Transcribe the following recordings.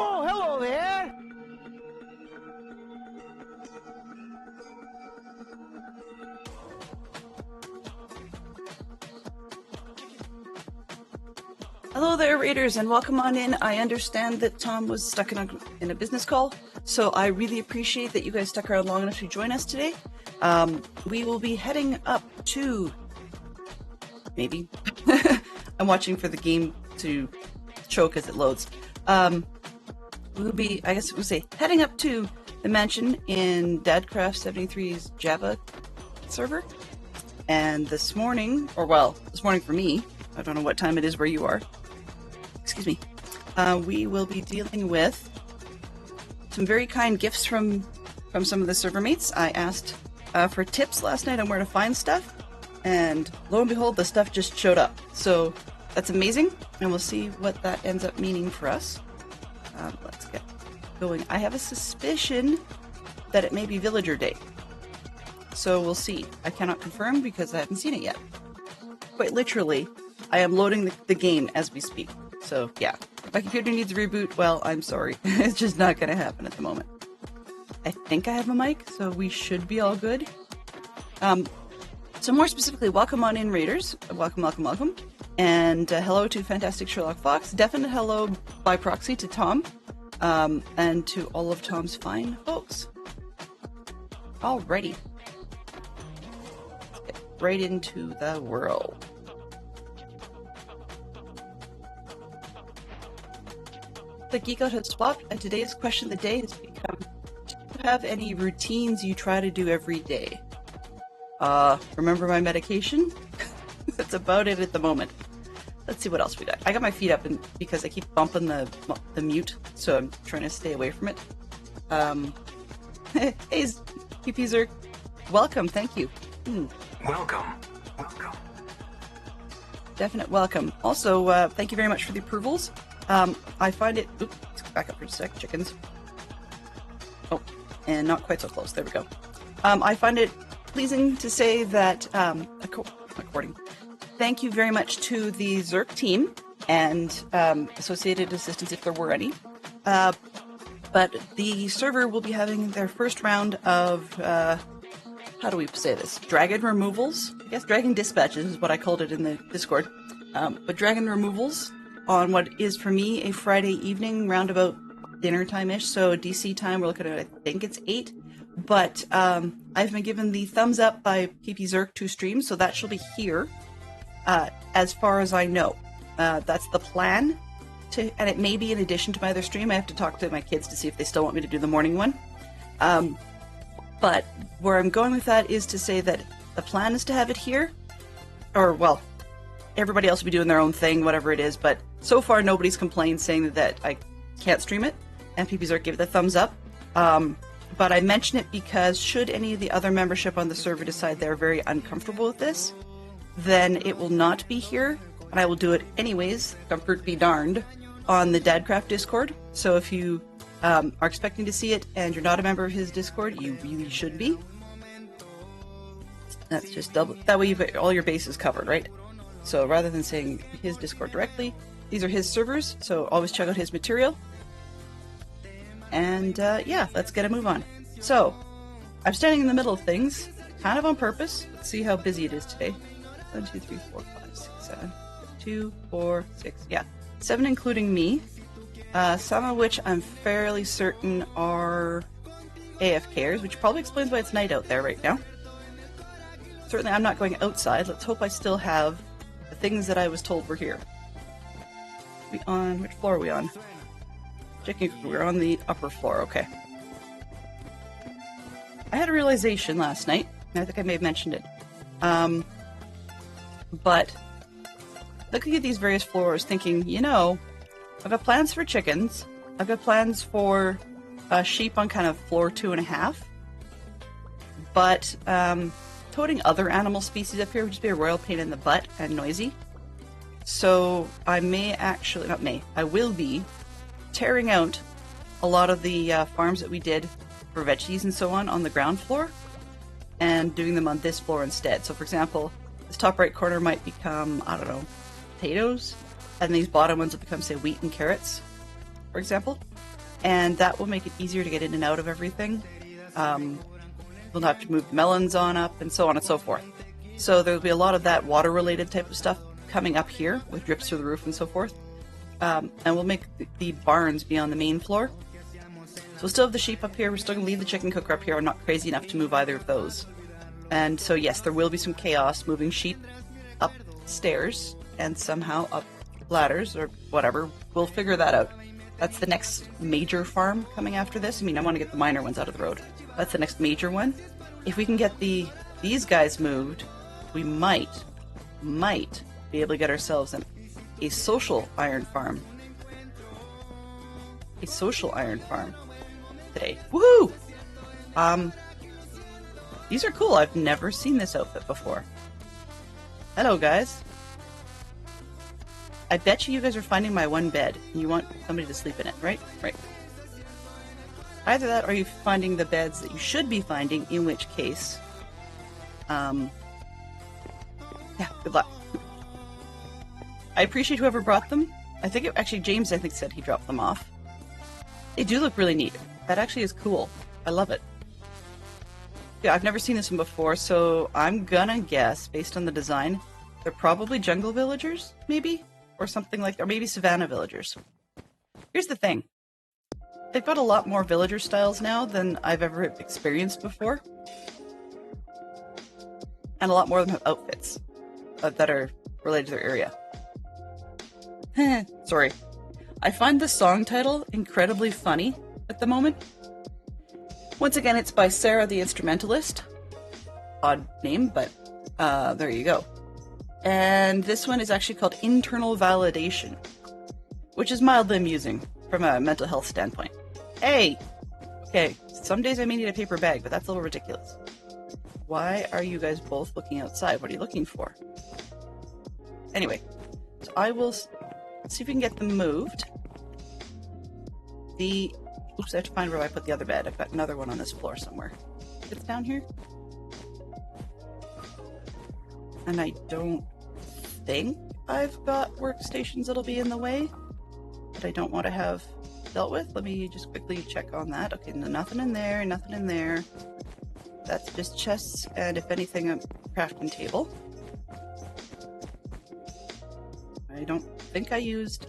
Oh, hello there! Hello there, Raiders, and welcome on in. I understand that Tom was stuck in a business call, so I really appreciate that you guys stuck around long enough to join us today. We will be heading up to... maybe. I'm watching for the game to choke as it loads. We'll be, I guess we'll say, heading up to the mansion in Dadcraft73's Java server. And this morning, or well, this morning for me, I don't know what time it is where you are. Excuse me. We will be dealing with some very kind gifts from some of the server mates. I asked for tips last night on where to find stuff, and lo and behold, the stuff just showed up. So that's amazing, and we'll see what that ends up meaning for us. Let's get going. I have a suspicion that it may be Villager Day. So we'll see. I cannot confirm because I haven't seen it yet. Quite literally, I am loading the game as we speak. So yeah, if my computer needs a reboot, well, I'm sorry. It's just not going to happen at the moment. I think I have a mic, so we should be all good. So more specifically, welcome on in, Raiders. Welcome, welcome, welcome. And hello to Fantastic Sherlock Fox. Definite hello by proxy to Tom. And to all of Tom's fine folks. Alrighty. Let's get right into the world. The Geek Out has swapped, and today's question of the day has become, do you have any routines you try to do every day? Remember my medication? That's about it at the moment. Let's see what else we got. I got my feet up because I keep bumping the mute, so I'm trying to stay away from it. Hey, PP Zerk. Welcome, thank you. Welcome. Welcome. Definite welcome. Also, thank you very much for the approvals. I find it... Oops, let's back up for a sec, chickens. Oh, and not quite so close. There we go. I find it pleasing to say that... according... Thank you very much to the Zerk team and associated assistants, if there were any. But the server will be having their first round of, how do we say this? Dragon removals? I guess dragon dispatches is what I called it in the Discord. But dragon removals on what is for me a Friday evening, round about dinner time-ish. So DC time, we're looking at, I think it's 8. But I've been given the thumbs up by PP Zerk to stream, so that shall be here, as far as I know. That's the plan. And it may be in addition to my other stream. I have to talk to my kids to see if they still want me to do the morning one. But where I'm going with that is to say that the plan is to have it here. Or, well, everybody else will be doing their own thing, whatever it is. But so far, nobody's complained saying that I can't stream it. And PPZerk gave it the thumbs up. But I mention it because should any of the other membership on the server decide they're very uncomfortable with this, then it will not be here. And I will do it anyways, comfort be darned, on the Dadcraft Discord. So if you are expecting to see it and you're not a member of his Discord, you really should be. That's just double. That way you've got all your bases covered, right? So rather than saying his Discord directly, these are his servers, so always check out his material. And yeah, let's get a move on. So, I'm standing in the middle of things, kind of on purpose. Let's see how busy it is today. 1, 2, 3, 4, 5, 6, 7. 2, 4, 6, yeah. 7 including me. Some of which I'm fairly certain are AFKers, which probably explains why it's night out there right now. Certainly I'm not going outside. Let's hope I still have the things that I was told were here. We on, which floor are we on? Checking if we're on the upper floor, okay. I had a realization last night, and I think I may have mentioned it. But looking at these various floors, thinking, you know, I've got plans for chickens. I've got plans for sheep on kind of floor 2.5. But toting other animal species up here would just be a royal pain in the butt and noisy. So I may actually, not may, I will be tearing out a lot of the farms that we did for veggies and so on the ground floor and doing them on this floor instead. So for example, this top right corner might become, I don't know, potatoes, and these bottom ones will become, say, wheat and carrots, for example. And that will make it easier to get in and out of everything. We'll have to move the melons on up and so on and so forth. So there'll be a lot of that water-related type of stuff coming up here with drips through the roof and so forth. And we'll make the barns be on the main floor. So we'll still have the sheep up here. We're still going to leave the chicken cooker up here. I'm not crazy enough to move either of those. And so, yes, there will be some chaos moving sheep upstairs and somehow up ladders or whatever. We'll figure that out. That's the next major farm coming after this. I mean, I want to get the minor ones out of the road. That's the next major one. If we can get these guys moved, we might be able to get ourselves a social iron farm. A social iron farm today. Woohoo! These are cool. I've never seen this outfit before. Hello, guys. I bet you guys are finding my one bed and you want somebody to sleep in it, right? Right. Either that or you're finding the beds that you should be finding, in which case, yeah, good luck. I appreciate whoever brought them. I think actually James, I think, said he dropped them off. They do look really neat. That actually is cool. I love it. Yeah, I've never seen this one before, so I'm gonna guess, based on the design, they're probably jungle villagers, maybe? Or something like that, or maybe savannah villagers. Here's the thing. They've got a lot more villager styles now than I've ever experienced before. And a lot more of them have outfits that are related to their area. Sorry. I find the song title incredibly funny at the moment. Once again, it's by Sarah the Instrumentalist. Odd name, but there you go. And this one is actually called Internal Validation, which is mildly amusing from a mental health standpoint. Hey! Okay, some days I may need a paper bag, but that's a little ridiculous. Why are you guys both looking outside? What are you looking for? Anyway, so I will see if we can get them moved. Oops, I have to find where I put the other bed. I've got another one on this floor somewhere. It's down here. And I don't think I've got workstations that'll be in the way. But I don't want to have dealt with. Let me just quickly check on that. Okay, no, nothing in there, nothing in there. That's just chests, and if anything, a crafting table. I don't think I used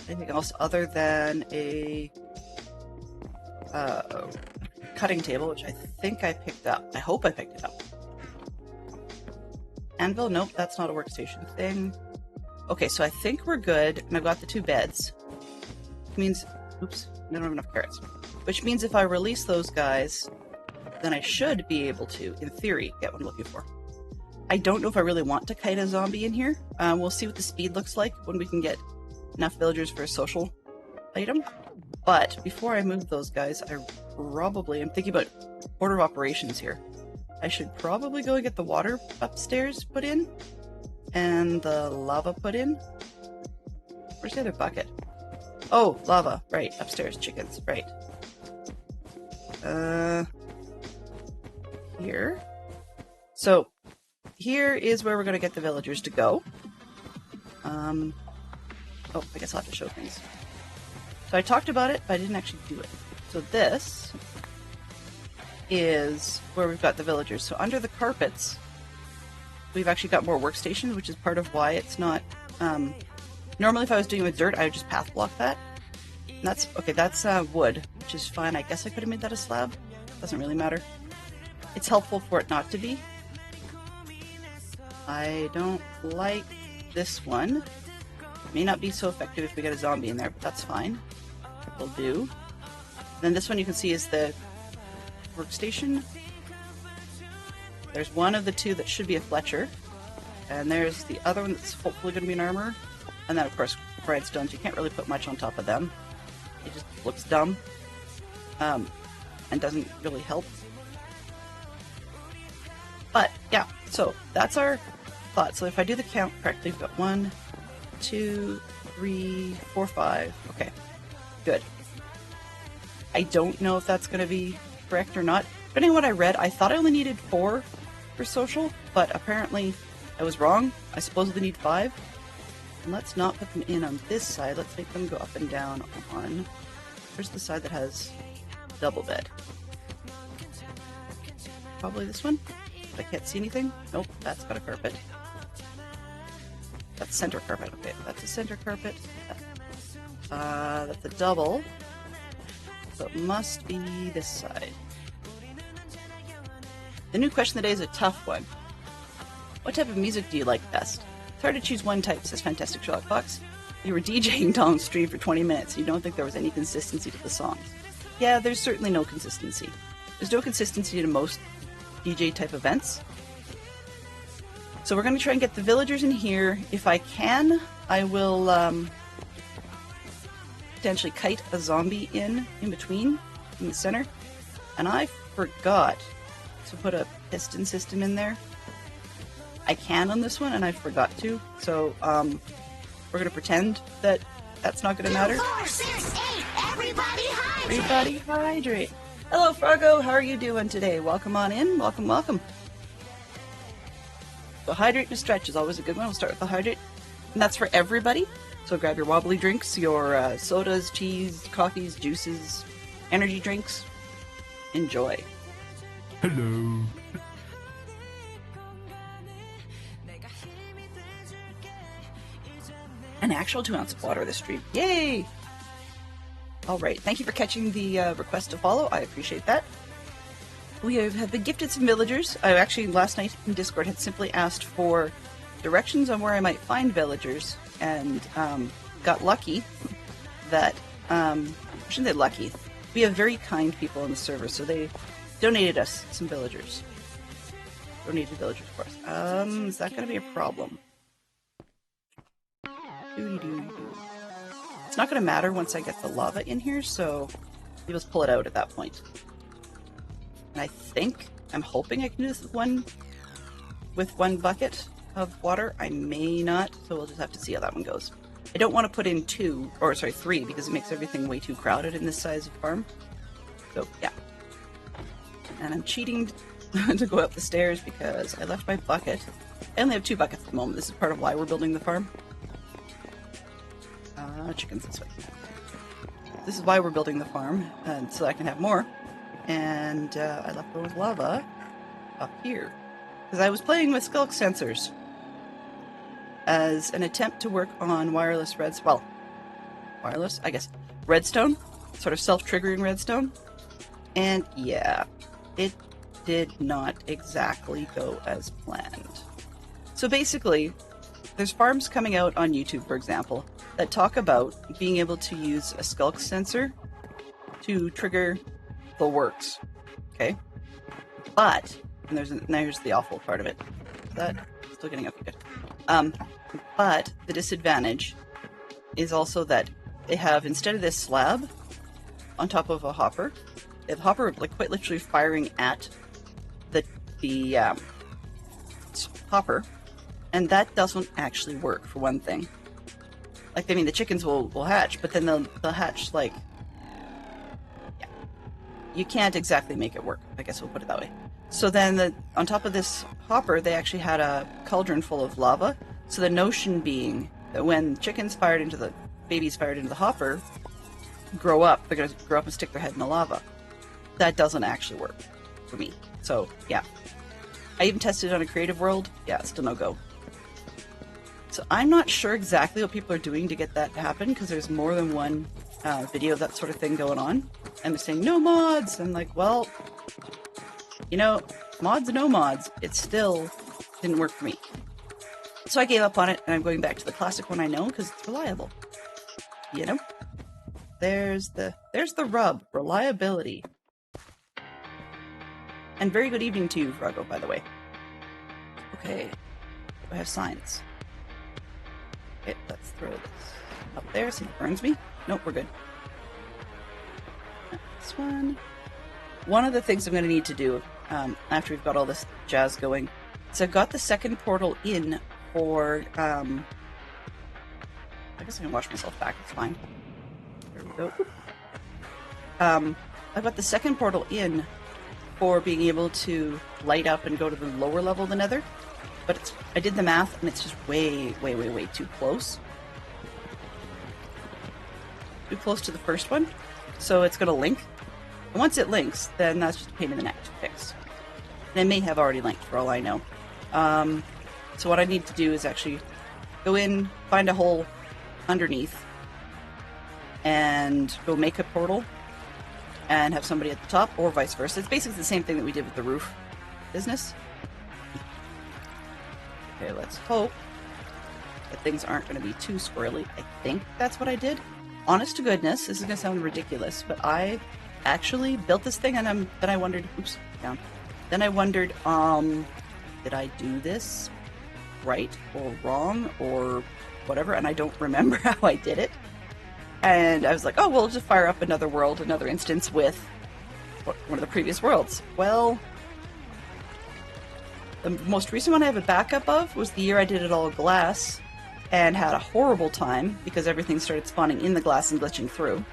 anything else other than a cutting table, which I think I picked up. I hope I picked it up. Anvil, nope, that's not a workstation thing. Okay, so I think we're good, and I've got the 2 beds. Which means, oops, I don't have enough carrots. Which means if I release those guys, then I should be able to, in theory, get what I'm looking for. I don't know if I really want to kite a zombie in here. We'll see what the speed looks like when we can get enough villagers for a social item. But before I move those guys, I'm thinking about order of operations here. I should probably go and get the water upstairs put in and the lava put in. Where's the other bucket? Oh, lava. Right, upstairs. Chickens. Right. Here. So, here is where we're going to get the villagers to go. Oh, I guess I'll have to show things. So I talked about it, but I didn't actually do it. So this is where we've got the villagers. So under the carpets, we've actually got more workstations, which is part of why it's not... normally if I was doing it with dirt, I would just path block that. And that's... Okay, that's wood, which is fine. I guess I could have made that a slab. Doesn't really matter. It's helpful for it not to be. I don't like this one. It may not be so effective if we get a zombie in there, but that's fine. Will do. Then this one you can see is the workstation. There's one of the 2 that should be a Fletcher. And there's the other one that's hopefully going to be an armor. And then, of course, grindstones. You can't really put much on top of them. It just looks dumb. And doesn't really help. But, yeah. So, that's our thought. So, if I do the count correctly, we've got 1, 2, 3, 4, 5. Okay. Good. I don't know if that's going to be correct or not. Depending on what I read, I thought I only needed 4 for social, but apparently I was wrong. I supposedly need 5. And let's not put them in on this side. Let's make them go up and down on... Where's the side that has double bed? Probably this one? I can't see anything. Nope, that's got a carpet. That's center carpet. Okay, that's a center carpet. That's a double. So it must be this side. The new question of the day is a tough one. What type of music do you like best? It's hard to choose one type, says Fantastic Sherlock Fox. You were DJing Tom's stream for 20 minutes. You don't think there was any consistency to the songs. Yeah, there's certainly no consistency. There's no consistency to most DJ type events. So we're going to try and get the villagers in here. If I can, I will potentially kite a zombie in between, in the center. And I forgot to put a piston system in there. I can on this one, and I forgot to. So we're going to pretend that that's not going to matter. 4, 6, 8, everybody hydrate! Everybody hydrate. Hello, Fargo. How are you doing today? Welcome on in. Welcome, welcome. So hydrate to stretch is always a good one. We'll start with the hydrate. And that's for everybody. So grab your wobbly drinks, your sodas, cheese, coffees, juices, energy drinks. Enjoy. Hello. An actual 2 ounce of water this stream. Yay! Alright, thank you for catching the request to follow. I appreciate that. We have been gifted some villagers. I actually, last night in Discord, had simply asked for directions on where I might find villagers, and got lucky that, I shouldn't say lucky, we have very kind people on the server, so they donated us some villagers. Donated villagers for us. Is that going to be a problem? It's not going to matter once I get the lava in here, so we just pull it out at that point. And I think, I'm hoping I can do this with one bucket of water. I may not, so we'll just have to see how that one goes. I don't want to put in 3, because it makes everything way too crowded in this size of farm. So, yeah. And I'm cheating to go up the stairs because I left my bucket. I only have 2 buckets at the moment. This is part of why we're building the farm. Chickens this way. this is why we're building the farm, and so I can have more. And I left those lava up here. Because I was playing with skulk sensors as an attempt to work on wireless wireless, I guess, redstone, sort of self-triggering redstone. And yeah, it did not exactly go as planned. So basically, there's farms coming out on YouTube, for example, that talk about being able to use a skulk sensor to trigger the works. Okay? But, and there's the awful part of it. Is that still getting up good? But the disadvantage is also that they have, instead of this slab on top of a hopper, they have a hopper like quite literally firing at the hopper, and that doesn't actually work, for one thing. Like, I mean, the chickens will hatch, but then they'll hatch, like, yeah. You can't exactly make it work, I guess we'll put it that way. So then on top of this hopper, they actually had a cauldron full of lava. So the notion being that when babies fired into the hopper, grow up, they're going to grow up and stick their head in the lava. That doesn't actually work for me. So, yeah. I even tested it on a creative world. Yeah, still no go. So I'm not sure exactly what people are doing to get that to happen, because there's more than one video of that sort of thing going on. And they're saying, no mods! I'm like, well, you know, mods, no mods. It still didn't work for me. So I gave up on it, and I'm going back to the classic one I know, because it's reliable. You know? There's the rub. Reliability. And very good evening to you, Vrago, by the way. Okay. Do I have signs? Okay, let's throw this up there so it burns me. Nope, we're good. This one. One of the things I'm going to need to do after we've got all this jazz going is I've got the second portal in for... I guess I can wash myself back. It's fine. There we go. I've got the second portal in for being able to light up and go to the lower level of the nether. But I did the math, and it's just way, way, way, way too close. Too close to the first one. So it's going to link. And once it links, then that's just a pain in the neck to fix. And it may have already linked, for all I know. So what I need to do is actually go in, find a hole underneath, and go make a portal, and have somebody at the top, or vice versa. It's basically the same thing that we did with the roof business. Okay, let's hope that things aren't going to be too squirrely. I think that's what I did. Honest to goodness, this is going to sound ridiculous, but I actually built this thing, and then I wondered, oops, down. Then I wondered, did I do this right or wrong or whatever? And I don't remember how I did it. And I was like, oh, we'll just fire up another world, another instance with one of the previous worlds. Well, the most recent one I have a backup of was the year I did it all glass and had a horrible time because everything started spawning in the glass and glitching through.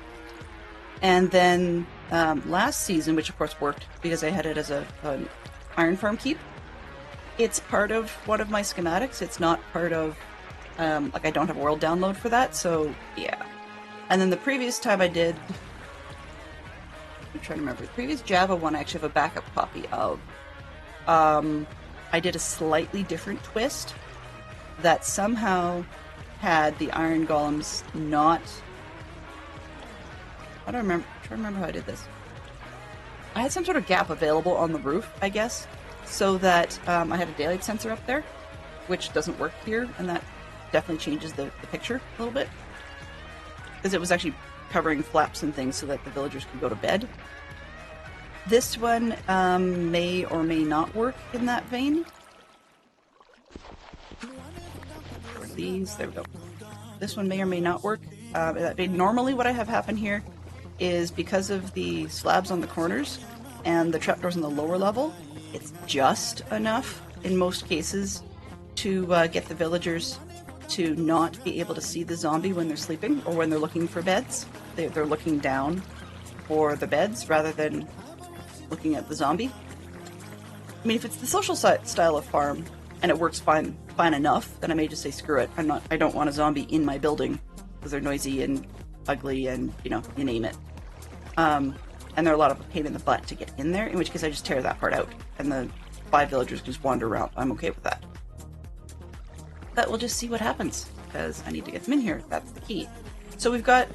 And then last season, which of course worked because I had it as an iron farm keep, it's part of one of my schematics. It's not part of, like, I don't have a world download for that, so yeah. And then the previous time I did, I'm trying to remember, the previous Java one I actually have a backup copy of. I did a slightly different twist that somehow had the iron golems not... I don't remember. I'm trying to remember how I did this. I had some sort of gap available on the roof, I guess, so that I had a daylight sensor up there, which doesn't work here, and that definitely changes the picture a little bit. Because it was actually covering flaps and things so that the villagers could go to bed. This one may or may not work in that vein. Or these, there we go. This one may or may not work in that vein. Normally what I have happen here is because of the slabs on the corners and the trapdoors on the lower level, it's just enough in most cases to get the villagers to not be able to see the zombie when they're sleeping or when they're looking for beds. They're looking down for the beds rather than looking at the zombie. I mean, if it's the social style of farm and it works fine enough, then I may just say screw it. I don't want a zombie in my building because they're noisy and ugly and, you know, you name it. And they're a lot of a pain in the butt to get in there, in which case I just tear that part out, and the 5 villagers just wander around. I'm okay with that. But we'll just see what happens, because I need to get them in here. That's the key. So we've got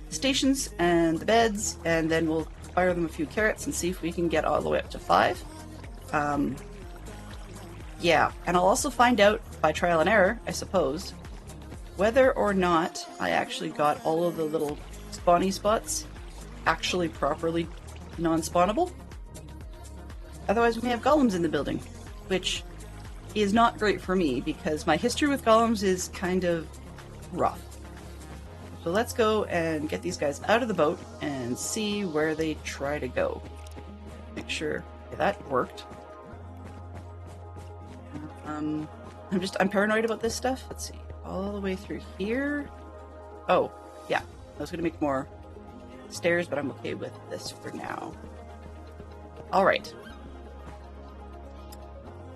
the stations and the beds, and then we'll fire them a few carrots and see if we can get all the way up to 5. Yeah, and I'll also find out by trial and error, I suppose, whether or not I actually got all of the little spawny spots actually properly non-spawnable. Otherwise we may have golems in the building, which is not great for me because my history with golems is kind of rough. So let's go and get these guys out of the boat and see where they try to go. Make sure that worked. I'm paranoid about this stuff. Let's see, all the way through here. Oh, yeah, I was gonna make more stairs, but I'm okay with this for now. All right.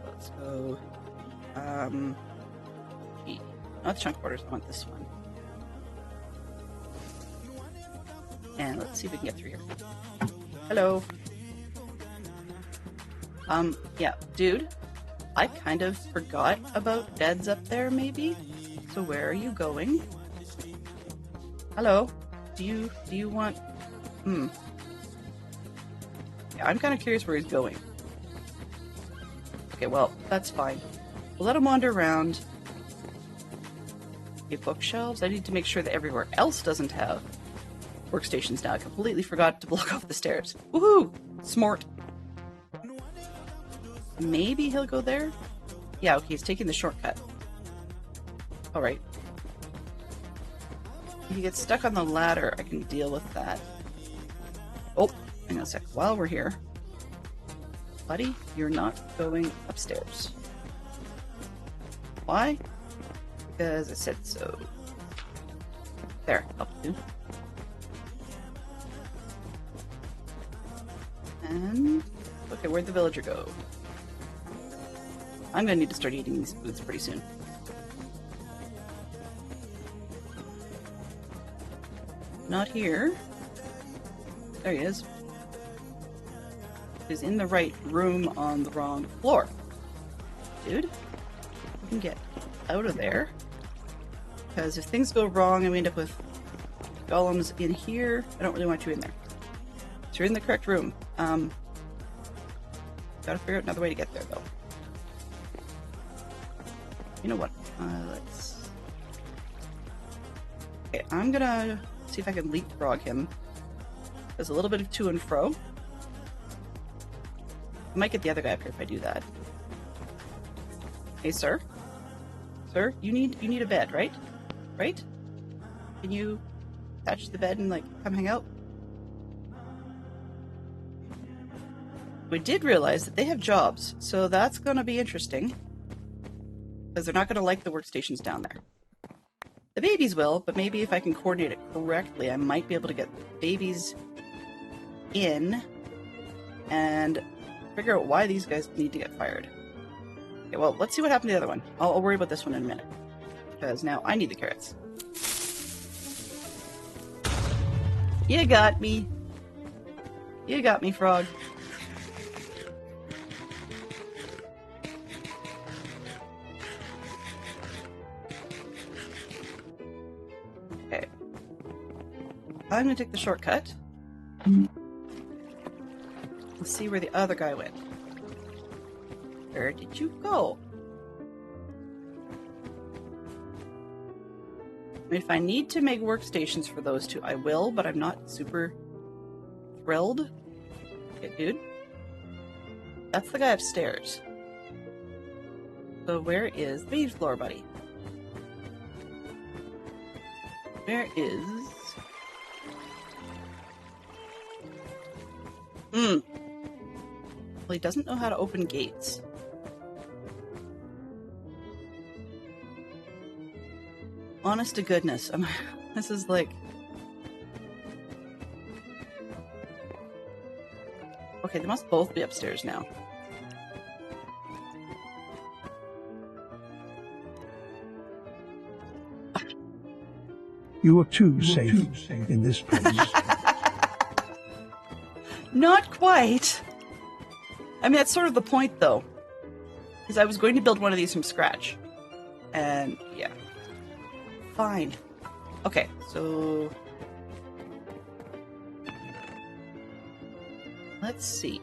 Let's go. Not the chunk borders, I want this one. And let's see if we can get through here. Hello. Yeah, dude, I kind of forgot about beds up there, maybe? So where are you going? Hello? Do you want... Yeah, I'm kind of curious where he's going. Okay, well, that's fine. We'll let him wander around. Okay, bookshelves. I need to make sure that everywhere else doesn't have workstations now. I completely forgot to block off the stairs. Woohoo! Smart. Maybe he'll go there? Yeah, okay, he's taking the shortcut. Alright. If he gets stuck on the ladder, I can deal with that. Oh, hang on a sec. While we're here, buddy, you're not going upstairs. Why? Because I said so. There, up to. And okay, where'd the villager go? I'm gonna need to start eating these foods pretty soon. Not here. There he is. He's in the right room on the wrong floor. Dude, you can get out of there. Because if things go wrong and we end up with golems in here, I don't really want you in there. So you're in the correct room. Gotta figure out another way to get there, though. You know what? Let's... Okay, I'm gonna see if I can leapfrog him. There's a little bit of to and fro. I might get the other guy up here if I do that. Hey, sir? Sir, you need a bed, right? Right? Can you attach the bed and, like, come hang out? We did realize that they have jobs, so that's gonna be interesting. Because they're not gonna like the workstations down there. The babies will, but maybe if I can coordinate it correctly, I might be able to get babies in and figure out why these guys need to get fired. Okay, well, let's see what happened to the other one. I'll worry about this one in a minute. Because now I need the carrots. You got me. You got me, frog. Okay. I'm gonna take the shortcut. Let's see where the other guy went. Where did you go? I mean, if I need to make workstations for those two, I will, but I'm not super thrilled. Okay, dude. That's the guy upstairs. So where is the beach floor, buddy? Where is... Well, he doesn't know how to open gates. Honest to goodness, this is like... Okay, they must both be upstairs now. You are too safe in this place. Not quite. I mean, that's sort of the point, though. Because I was going to build one of these from scratch. And, yeah. Fine. Okay, so... let's see.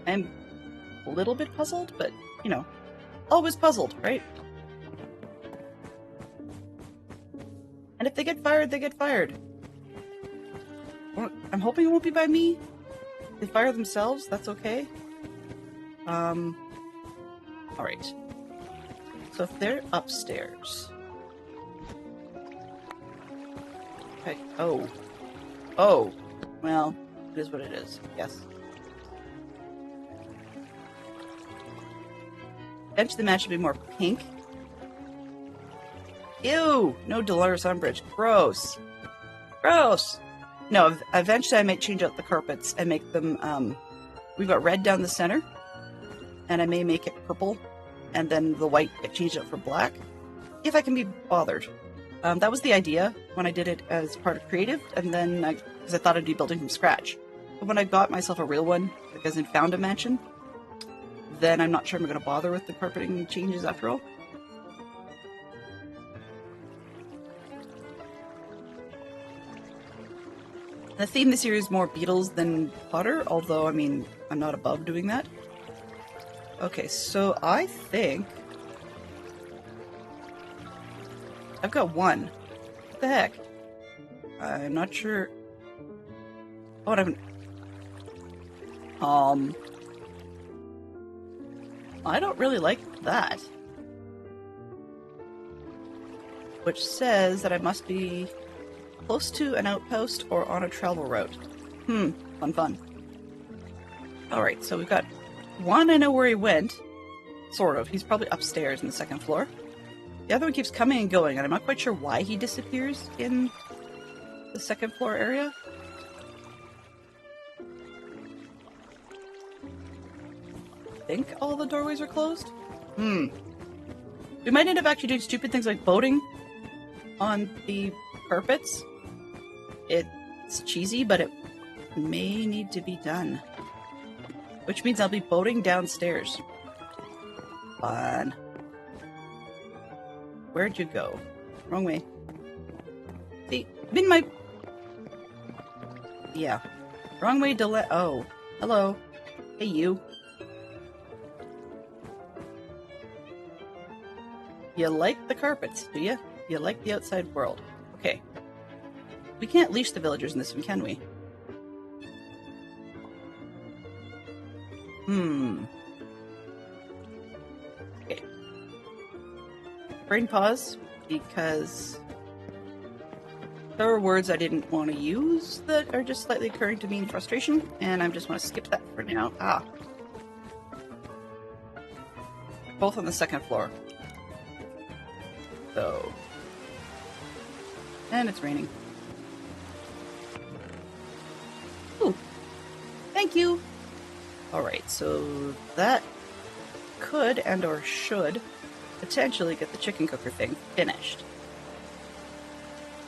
I'm a little bit puzzled, but, you know, always puzzled, right? And if they get fired, they get fired. Well, I'm hoping it won't be by me. If they fire themselves, that's okay. Alright. So if they're upstairs... okay. Oh. Oh. Well, it is what it is. Yes. Eventually the match should be more pink. Ew! No Dolores Umbridge. Gross. Gross! No, eventually I might change out the carpets and make them, we've got red down the center. And I may make it purple. And then the white get changed out for black. If I can be bothered. That was the idea when I did it as part of creative. And then, because I thought I'd be building from scratch. But when I got myself a real one, because I found a mansion, then I'm not sure I'm going to bother with the carpeting changes after all. The theme this year is more Beatles than Potter, although, I mean, I'm not above doing that. Okay, so I think... I've got one. What the heck? I'm not sure... oh, I haven't... I don't really like that. Which says that I must be close to an outpost or on a travel route. Fun. Alright, so we've got one. I know where he went. Sort of. He's probably upstairs in the second floor. The other one keeps coming and going, and I'm not quite sure why he disappears in the second floor area. I think all the doorways are closed? We might end up actually doing stupid things like boating on the carpets. It's cheesy, but it may need to be done. Which means I'll be boating downstairs. Fun. Where'd you go? Wrong way. See, I'm in my... yeah. Wrong way to let... oh. Hello. Hey, you. You like the carpets, do you? You like the outside world. Okay. We can't leash the villagers in this one, can we? Okay. Brain pause, because there were words I didn't want to use that are just slightly occurring to me in frustration, and I just want to skip that for now. Both on the second floor. So... and it's raining. Ooh. Thank you! Alright, so that could and or should potentially get the chicken cooker thing finished.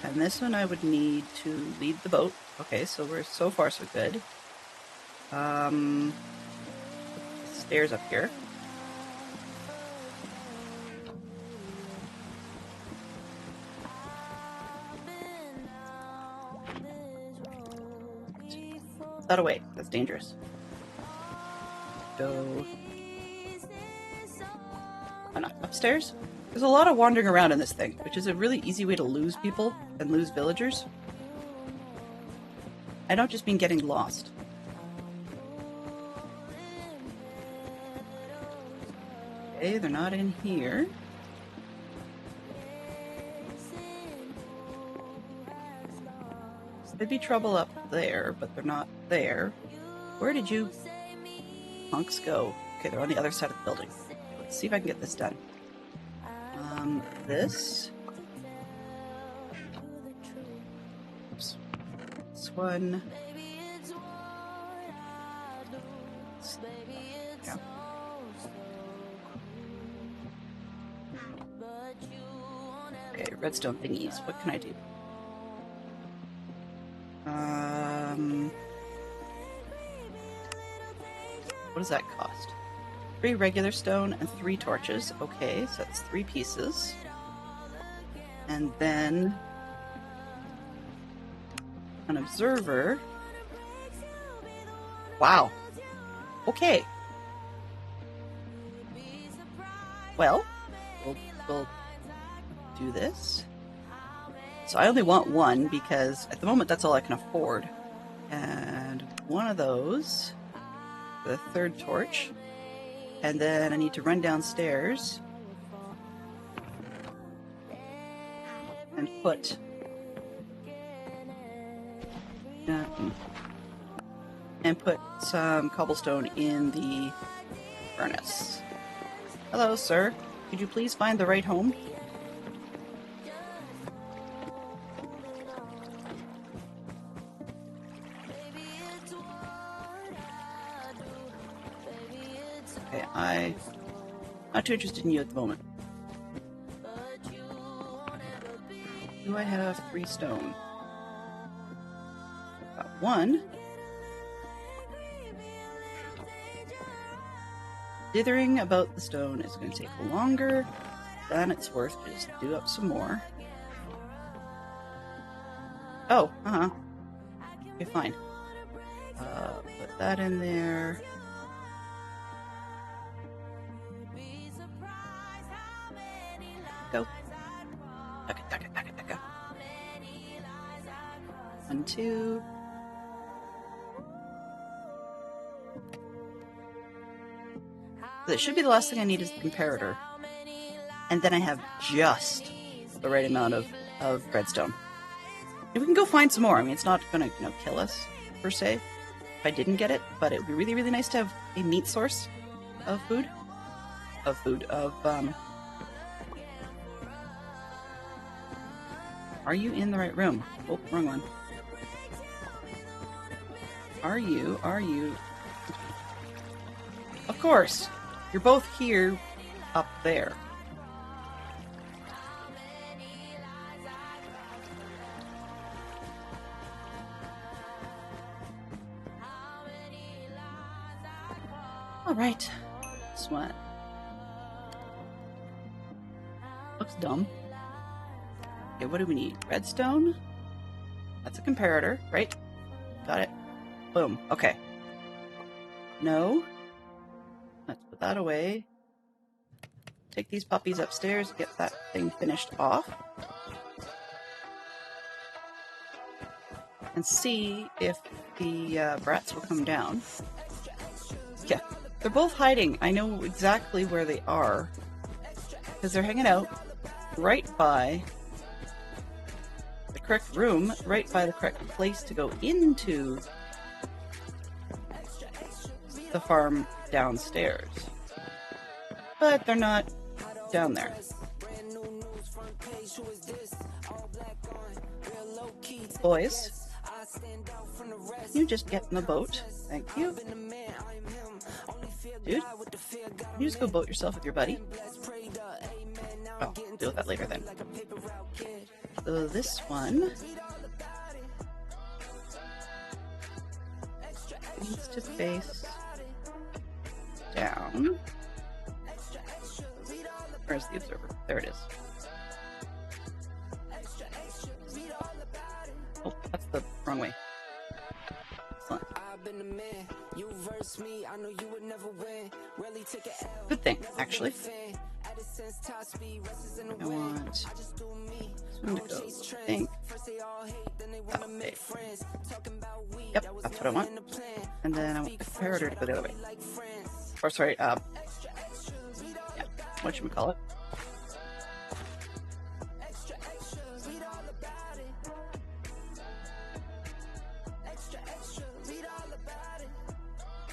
And this one I would need to lead the boat. Okay, so we're so far so good. Stairs up here. That away. That's dangerous. Go. Oh, no. Upstairs? There's a lot of wandering around in this thing, which is a really easy way to lose people and lose villagers. I don't just mean getting lost. Okay, they're not in here. There'd be trouble up there, but they're not there. Where did you punks go? Okay, they're on the other side of the building. Let's see if I can get this done. This. Oops. This one. Yeah. Okay, redstone thingies. What can I do? What does that cost? 3 regular stone and 3 torches. Okay, so that's 3 pieces. And then an observer. Wow. Okay. Well, we'll do this. So I only want 1 because at the moment that's all I can afford. And 1 of those, the 3rd torch. And then I need to run downstairs and put some cobblestone in the furnace. Hello, sir. Could you please find the right home? Okay, I'm not too interested in you at the moment. Do I have 3 stone? Got 1. Dithering about the stone is going to take longer than it's worth to just do up some more. Oh, okay, fine. Put that in there. Go. Duck it. 1, 2. That should be the last thing I need is the comparator. And then I have just the right amount of redstone. And we can go find some more. I mean, it's not going to, kill us, per se, if I didn't get it. But it would be really, really nice to have a meat source of food. Are you in the right room? Oh, wrong one. Are you? Of course! You're both here, up there. Alright. This one. Looks dumb. Okay, what do we need? Redstone? That's a comparator, right? Got it. Boom. Okay. No. Let's put that away. Take these puppies upstairs, get that thing finished off. And see if the brats will come down. Yeah, they're both hiding. I know exactly where they are. Because they're hanging out right by the correct room, right by the correct place to go into the farm downstairs. But they're not down there. Boys, can you just get in the boat? Thank you. Dude, can you just go boat yourself with your buddy? Oh, deal with that later then. So this one needs to face down. Where's the observer? There it is. Oh, that's the wrong way. Excellent. Good thing, actually. I want this one to go, I think, that way. Yep, that's what I want. And then I want the comparator to go the other way. Or sorry, yeah, whatchamacallit.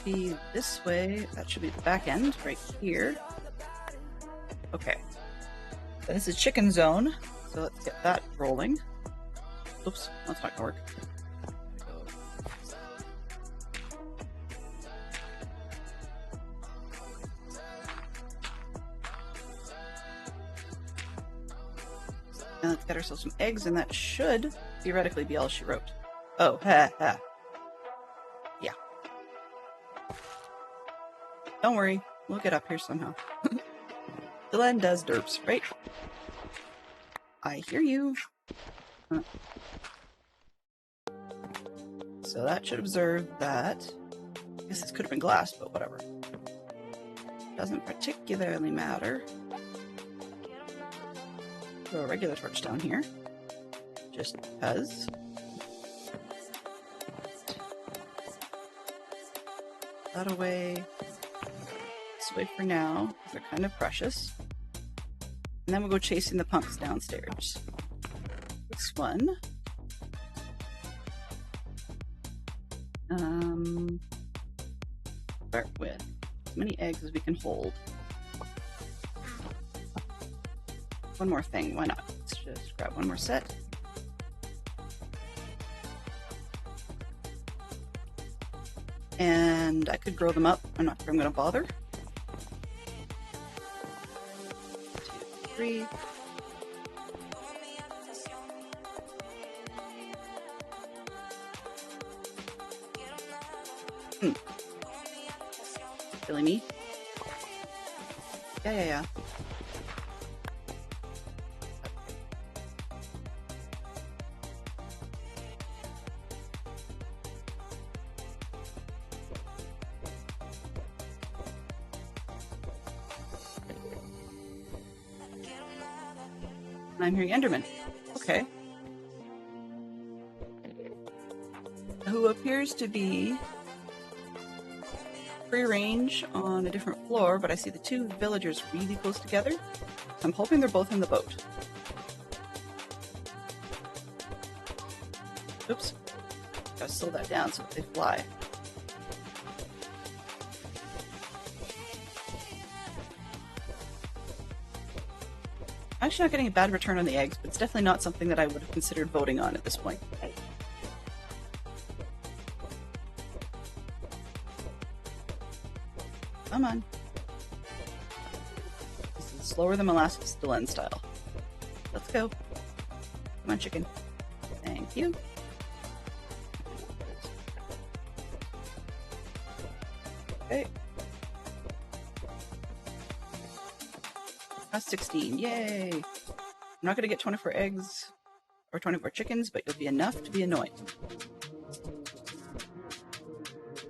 Be this way, that should be the back end, right here. Okay. So this is chicken zone, so let's get that rolling. Oops, that's not gonna work. Let's get ourselves some eggs, and that should theoretically be all she wrote. Oh, ha ha. Yeah. Don't worry, we'll get up here somehow. Dylan does derps, right? I hear you. So that should observe that. I guess this could have been glass, but whatever. Doesn't particularly matter. Throw a regular torch down here. Just because. That away. This away for now, because they're kind of precious. And then we'll go chasing the punks downstairs. This one. Start with as many eggs as we can hold. One more thing, why not? Let's just grab one more set. And I could grow them up. I'm not sure I'm going to bother. 2, 3. Silly me. Yeah. I'm hearing Enderman. Okay. Who appears to be free range on a different floor, but I see the two villagers really close together. I'm hoping they're both in the boat. Oops. Gotta slow that down so that they fly. I'm actually not getting a bad return on the eggs, but it's definitely not something that I would have considered voting on at this point. Come on. This is slower than molasses Delenn style. Let's go. Come on, chicken. Thank you. Okay. That's 16. Yay! I'm not going to get 24 eggs or 24 chickens, but you'll be enough to be annoying.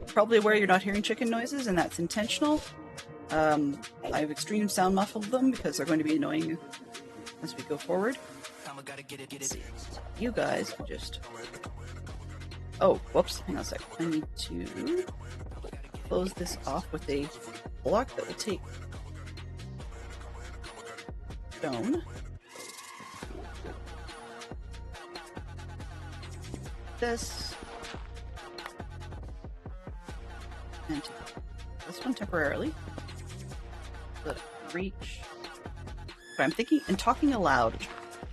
Probably aware you're not hearing chicken noises, and that's intentional. I've extreme sound muffled them because they're going to be annoying as we go forward. Let's see. You guys can just... Oh, whoops. Hang on a sec. I need to close this off with a block that will take stone. This. And this one temporarily. Let it reach. But I'm thinking and talking aloud.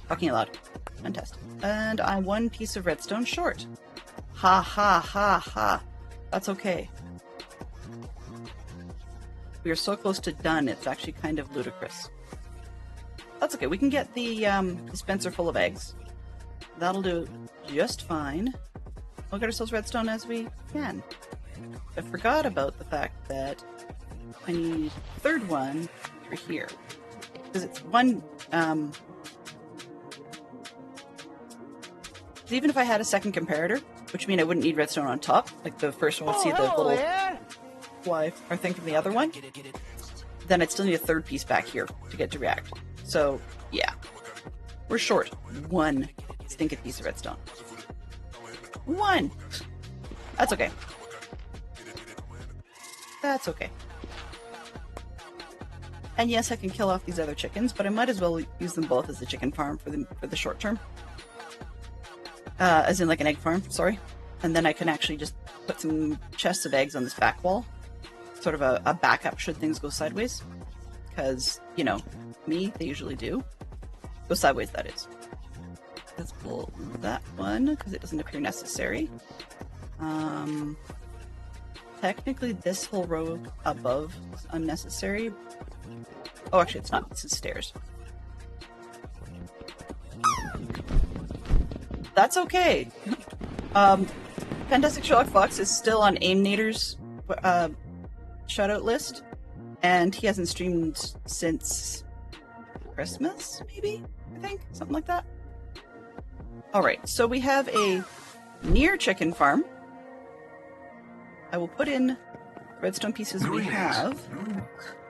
Fantastic. And I'm one piece of redstone short. Ha ha ha ha. That's okay. We are so close to done, it's actually kind of ludicrous. That's okay, we can get the dispenser full of eggs. That'll do just fine. We'll get ourselves redstone as we can. I forgot about the fact that I need a third one through here. Because it's one... even if I had a second comparator, which means I wouldn't need redstone on top, like the first one would see the little fly or thing from the other one, then I'd still need a third piece back here to get to react. So, yeah. We're short one stinking piece of redstone. One! That's okay. That's okay. And yes, I can kill off these other chickens, but I might as well use them both as a chicken farm for the short term. As in like an egg farm, sorry. And then I can actually just put some chests of eggs on this back wall. Sort of a backup should things go sideways. Because, you know, me, they usually do. Go sideways, that is. Let's pull that one, because it doesn't appear necessary. Technically, this whole row above is unnecessary. Oh, actually, it's not. This is stairs. that's okay. Fantastic Sherlock Fox is still on Aimnator's shoutout list, and he hasn't streamed since Christmas, maybe? I think? Something like that. Alright, so we have a near chicken farm. I will put in redstone pieces we have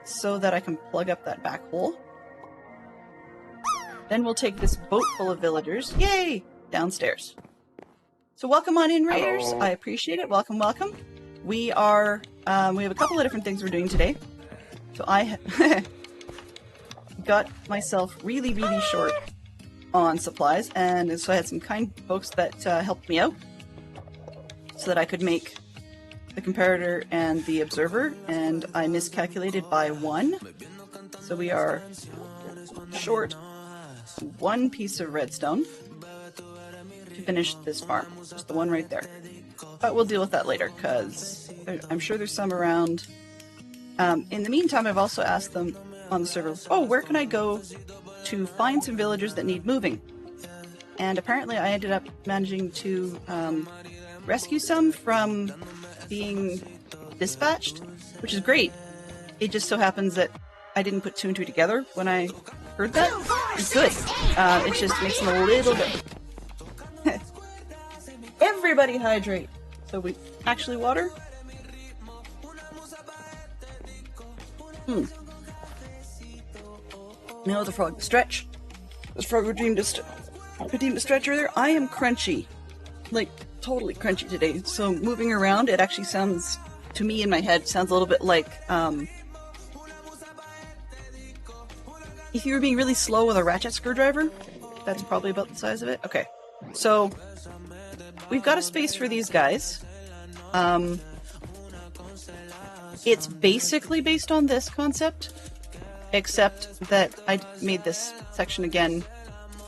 so that I can plug up that back hole. Then we'll take this boat full of villagers, yay, downstairs. So welcome on in, Raiders. I appreciate it. Welcome, welcome. We have a couple of different things we're doing today. So I got myself really, really short on supplies, and so I had some kind folks that helped me out so that I could make the comparator and the observer, and I miscalculated by 1. So we are short 1 piece of redstone to finish this farm. Just the one right there. But we'll deal with that later, because I'm sure there's some around. In the meantime, I've also asked them on the server, where can I go to find some villagers that need moving? And apparently I ended up managing to rescue some from being dispatched, which is great. It just so happens that I didn't put 2 and 2 together when I heard that. It's good. It just makes them a little bit... Everybody hydrate! So we actually water? No, the frog stretch. This frog redeemed a stretch earlier. I am crunchy. Like, totally crunchy today. So moving around, it actually sounds, to me in my head, sounds a little bit like, if you were being really slow with a ratchet screwdriver, that's probably about the size of it. Okay. So, we've got a space for these guys. It's basically based on this concept, except that I made this section again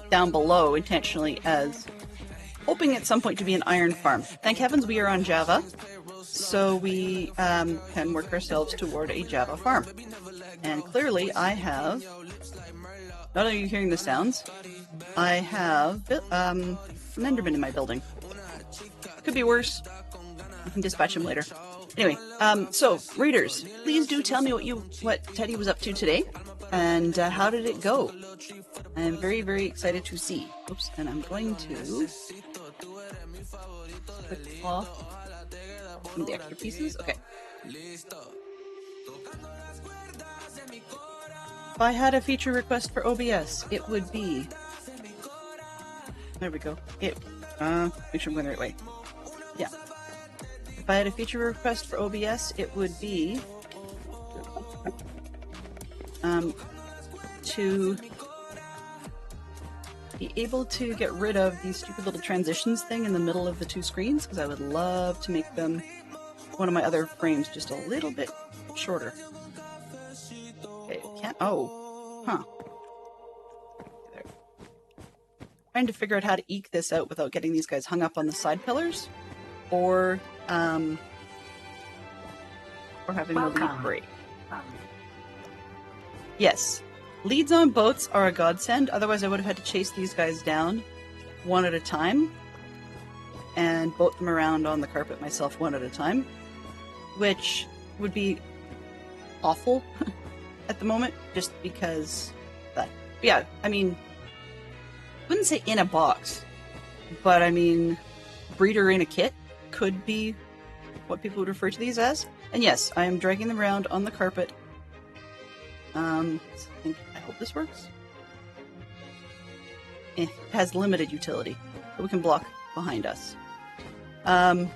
down below intentionally as hoping at some point to be an iron farm. Thank heavens we are on Java, so we can work ourselves toward a Java farm. And clearly I have, not only are you hearing the sounds, I have an Enderman in my building. Could be worse. I can dispatch him later. Anyway, so readers, please do tell me what Teddy was up to today, and how did it go? I am very, very excited to see. Oops, and I'm going to click off some of the extra pieces. Okay. If I had a feature request for OBS, it would be... There we go. Make sure I'm going the right way. Yeah. If I had a feature request for OBS, it would be to be able to get rid of these stupid little transitions thing in the middle of the 2 screens, because I would love to make them, one of my other frames, just a little bit shorter. Okay, can't, there. Trying to figure out how to eke this out without getting these guys hung up on the side pillars, or having the lead break. Yes, leads on boats are a godsend, otherwise I would have had to chase these guys down one at a time and boat them around on the carpet myself one at a time, which would be awful at the moment, just because that, yeah, I mean, I wouldn't say in a box, but I mean, breeder in a kit could be what people would refer to these as. And yes, I am dragging them around on the carpet. I hope this works. It has limited utility, but we can block behind us. But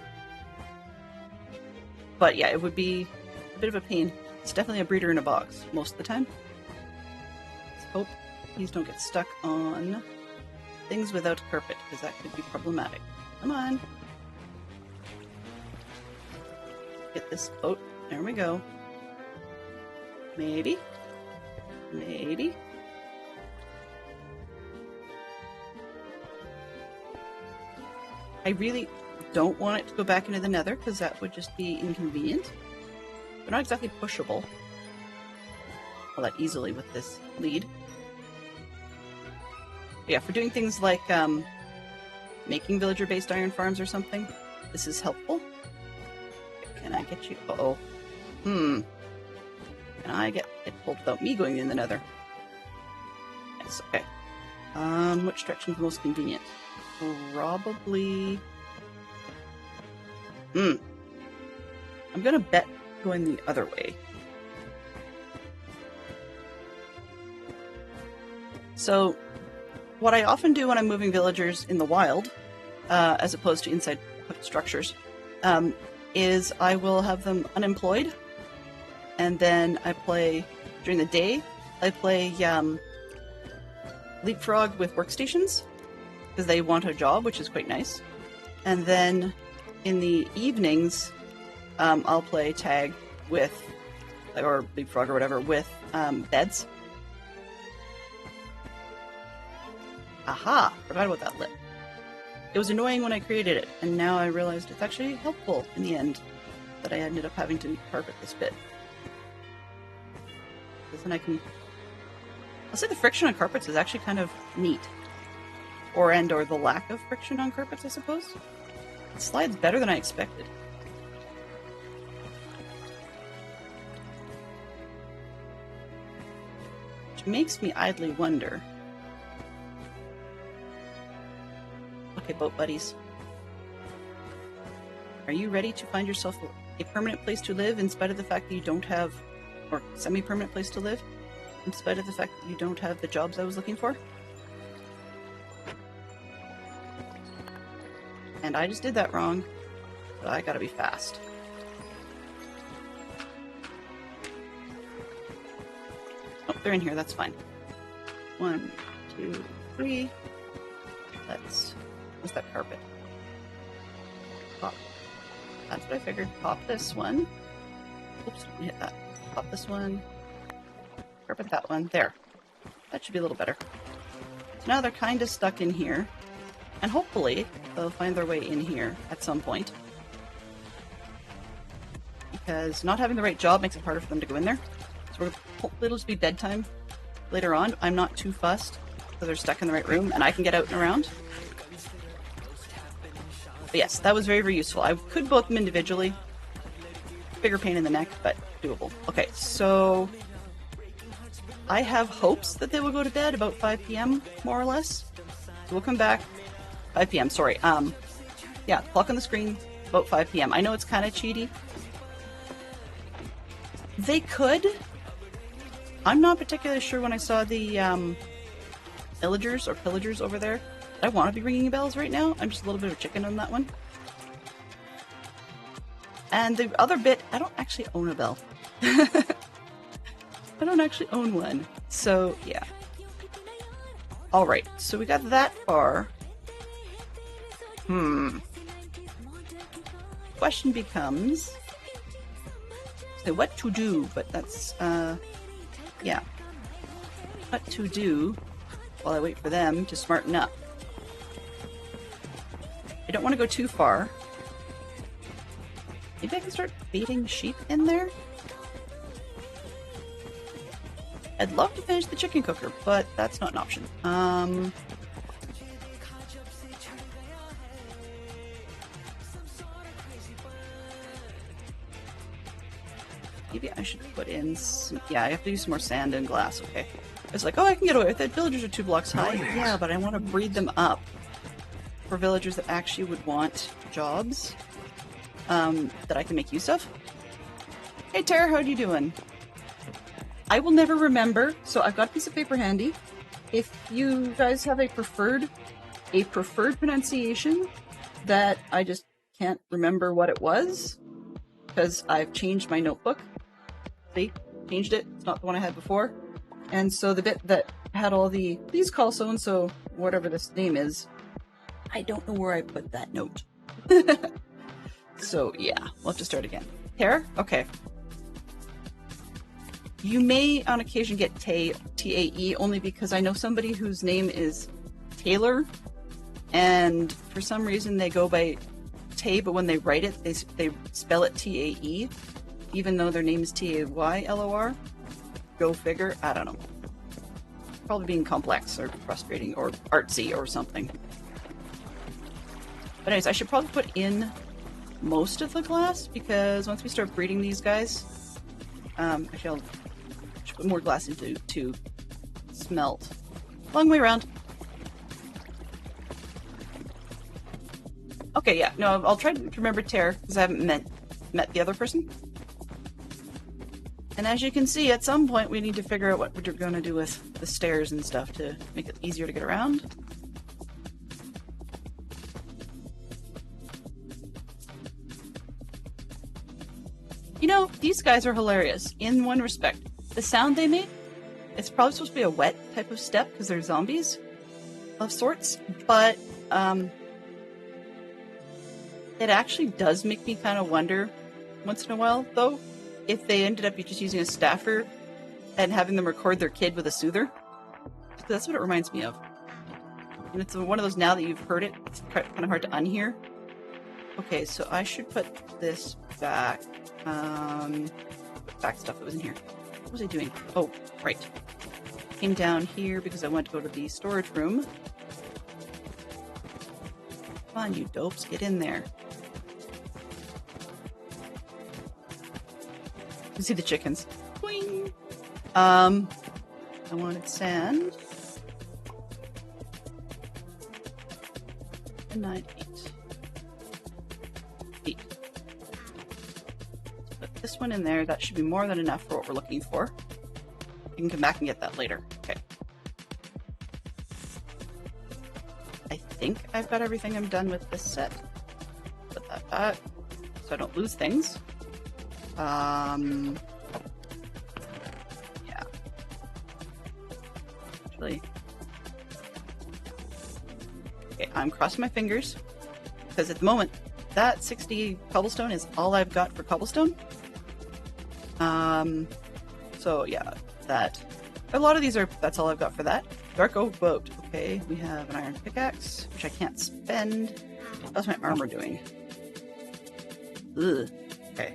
yeah, it would be a bit of a pain. It's definitely a breeder in a box most of the time. Let's hope these don't get stuck on things without a carpet, because that could be problematic. Come on. Get this boat. There we go. Maybe. Maybe. I really don't want it to go back into the nether, because that would just be inconvenient. They're not exactly pushable all that easily with this lead. But yeah, for doing things like making villager-based iron farms or something, this is helpful. Can I get you? Uh-oh. Can I get it pulled without me going in the nether? Yes, okay. Which direction is the most convenient? Probably... I'm gonna bet going the other way. So, what I often do when I'm moving villagers in the wild, as opposed to inside structures, is I will have them unemployed, and then I play, during the day, I play Leapfrog with workstations, because they want a job, which is quite nice. And then in the evenings, I'll play tag with, or Leapfrog or whatever, with beds. Aha! Forgot about that lip. It was annoying when I created it, and now I realized it's actually helpful in the end that I ended up having to carpet this bit. Because then I can... I'll say the friction on carpets is actually kind of neat. Or the lack of friction on carpets, I suppose. It slides better than I expected. Which makes me idly wonder... Okay, boat buddies. Are you ready to find yourself a permanent place to live in spite of the fact that you don't have, or semi-permanent place to live, in spite of the fact that you don't have the jobs I was looking for? And I just did that wrong, but I gotta be fast. Oh, they're in here, that's fine. 1, 2, 3. What's that carpet? Pop. That's what I figured. Pop this one. Oops, didn't hit that. Pop this one. Carpet that one. There. That should be a little better. So now they're kind of stuck in here. And hopefully they'll find their way in here at some point. Because not having the right job makes it harder for them to go in there. So hopefully it'll just be bedtime later on. I'm not too fussed. So they're stuck in the right room and I can get out and around. But yes, that was very, very useful. I could both them individually. Bigger pain in the neck, but doable. Okay, so I have hopes that they will go to bed about 5 p.m. more or less. So we'll come back 5 p.m. Sorry. Yeah, clock on the screen about 5 p.m. I know it's kind of cheaty. They could. I'm not particularly sure when I saw the villagers or pillagers over there. I want to be ringing bells right now. I'm just a little bit of a chicken on that one. And the other bit, I don't actually own a bell. I don't actually own one. So, yeah. Alright, so we got that far. Question becomes... So what to do? But that's, yeah. What to do while I wait for them to smarten up. I don't want to go too far. Maybe I can start feeding sheep in there? I'd love to finish the chicken cooker, but that's not an option. Maybe I should put in some... Yeah, I have to use some more sand and glass, okay. It's like, oh, I can get away with it. Villagers are 2 blocks high. Yeah, but I want to breed them up for villagers that actually would want jobs that I can make use of. Hey, Tara, how you doing? I will never remember, so I've got a piece of paper handy. If you guys have a preferred pronunciation that I just can't remember what it was, because I've changed my notebook. See? Changed it. It's not the one I had before. And so the bit that had all the, please call so-and-so, whatever this name is, I don't know where I put that note. So, yeah, we'll have to start again. Tara? Okay. You may, on occasion, get T-A-E, only because I know somebody whose name is Taylor, and for some reason they go by Tay, but when they write it, they spell it T-A-E, even though their name is T-A-Y-L-O-R. Go figure. I don't know. Probably being complex or frustrating or artsy or something. But anyways, I should probably put in most of the glass, because once we start breeding these guys, actually I should put more glass into to smelt. Long way around. Okay, yeah, no, I'll try to remember Tear, because I haven't met the other person. And as you can see, at some point we need to figure out what we're going to do with the stairs and stuff to make it easier to get around. You know, these guys are hilarious in one respect. The sound they make, it's probably supposed to be a wet type of step because they're zombies of sorts, but it actually does make me kind of wonder once in a while, though, if they ended up just using a staffer and having them record their kid with a soother. That's what it reminds me of. And it's one of those, now that you've heard it, it's kind of hard to unhear. Okay, so I should put this back. Back stuff that was in here. What was I doing? Oh, right. Came down here because I went to go to the storage room. Come on, you dopes, get in there. You see the chickens. Boing! I wanted sand. And 9, 8. Put this one in there. That should be more than enough for what we're looking for. You can come back and get that later. Okay. I think I've got everything I'm done with this set. Put that back so I don't lose things. Yeah. Actually. Okay, I'm crossing my fingers because at the moment that 60 cobblestone is all I've got for cobblestone. So yeah, that. A lot of these are, that's all I've got for that. Dark oak boat. Okay, we have an iron pickaxe, which I can't spend. How's my armor doing? Ugh. Okay.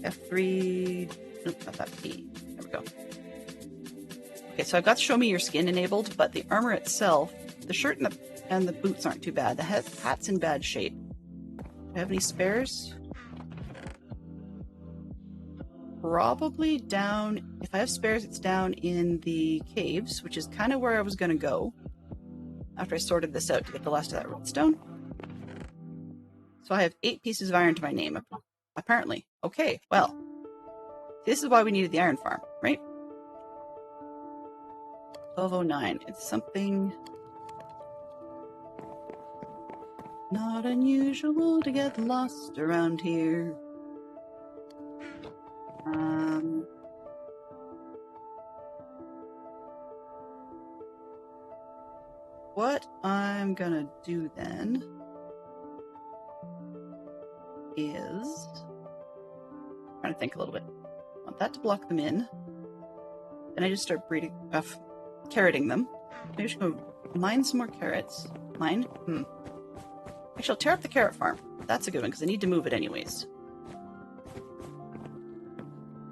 F3, nope, not that P. There we go. Okay, so I've got show me your skin enabled, but the armor itself, the shirt and the boots aren't too bad. The hat's in bad shape. Do I have any spares? Probably down, if I have spares, it's down in the caves, which is kind of where I was going to go after I sorted this out to get the last of that redstone. So I have 8 pieces of iron to my name, apparently. Okay, well, this is why we needed the iron farm, right? 1209. It's something not unusual to get lost around here. What I'm gonna do then is, I'm trying to think a little bit. I want that to block them in. Then I just start carroting them. Maybe I should go mine some more carrots. Mine? Actually, I'll tear up the carrot farm. That's a good one, because I need to move it anyways.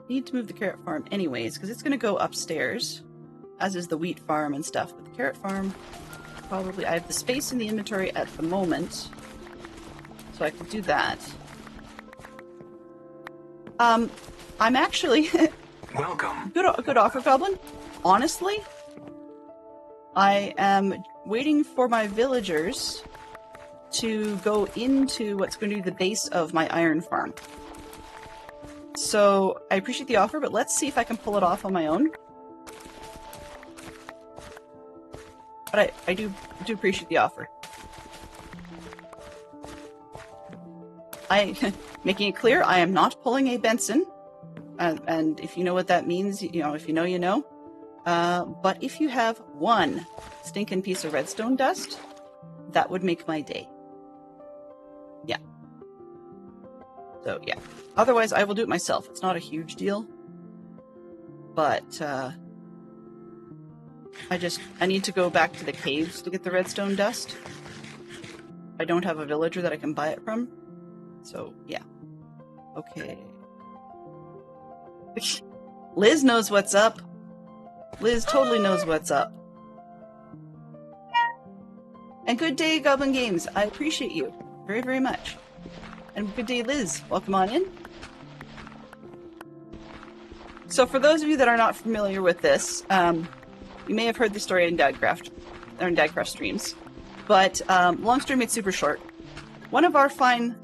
Need to move the carrot farm anyways, because it's going to go upstairs, as is the wheat farm and stuff. But the carrot farm, probably, I have the space in the inventory at the moment, so I could do that. I'm actually Welcome. Good offer, Goblin. Honestly, I am waiting for my villagers to go into what's going to be the base of my iron farm. So I appreciate the offer, but let's see if I can pull it off on my own. But I do appreciate the offer. Making it clear, I am not pulling a Benson. And if you know what that means, you know, if you know, you know. But if you have one stinking piece of redstone dust, that would make my day. Yeah. So, yeah. Otherwise, I will do it myself. It's not a huge deal. But, I need to go back to the caves to get the redstone dust. I don't have a villager that I can buy it from. So, yeah. Okay. Liz knows what's up. Liz totally knows what's up. And good day, Goblin Games. I appreciate you. very, very much. And good day, Liz. Welcome on in. So for those of you that are not familiar with this, you may have heard the story in Dadcraft streams. But long story made super short. One of our fine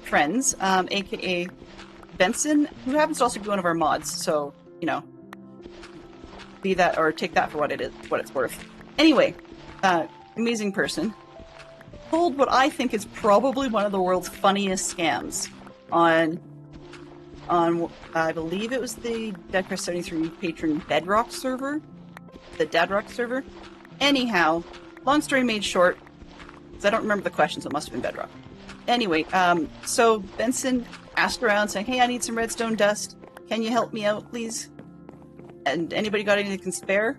friends, aka Benson, who happens to also be one of our mods, so, you know, be that or take that for what it's worth. Anyway, amazing person, pulled what I think is probably one of the world's funniest scams on I believe it was the Dadcraft73 patron Bedrock server, the Dadrock server. Anyhow, long story made short, because I don't remember the question, so it must have been Bedrock. Anyway, so Benson asked around saying, hey, I need some redstone dust. Can you help me out, please? And anybody got anything they can spare?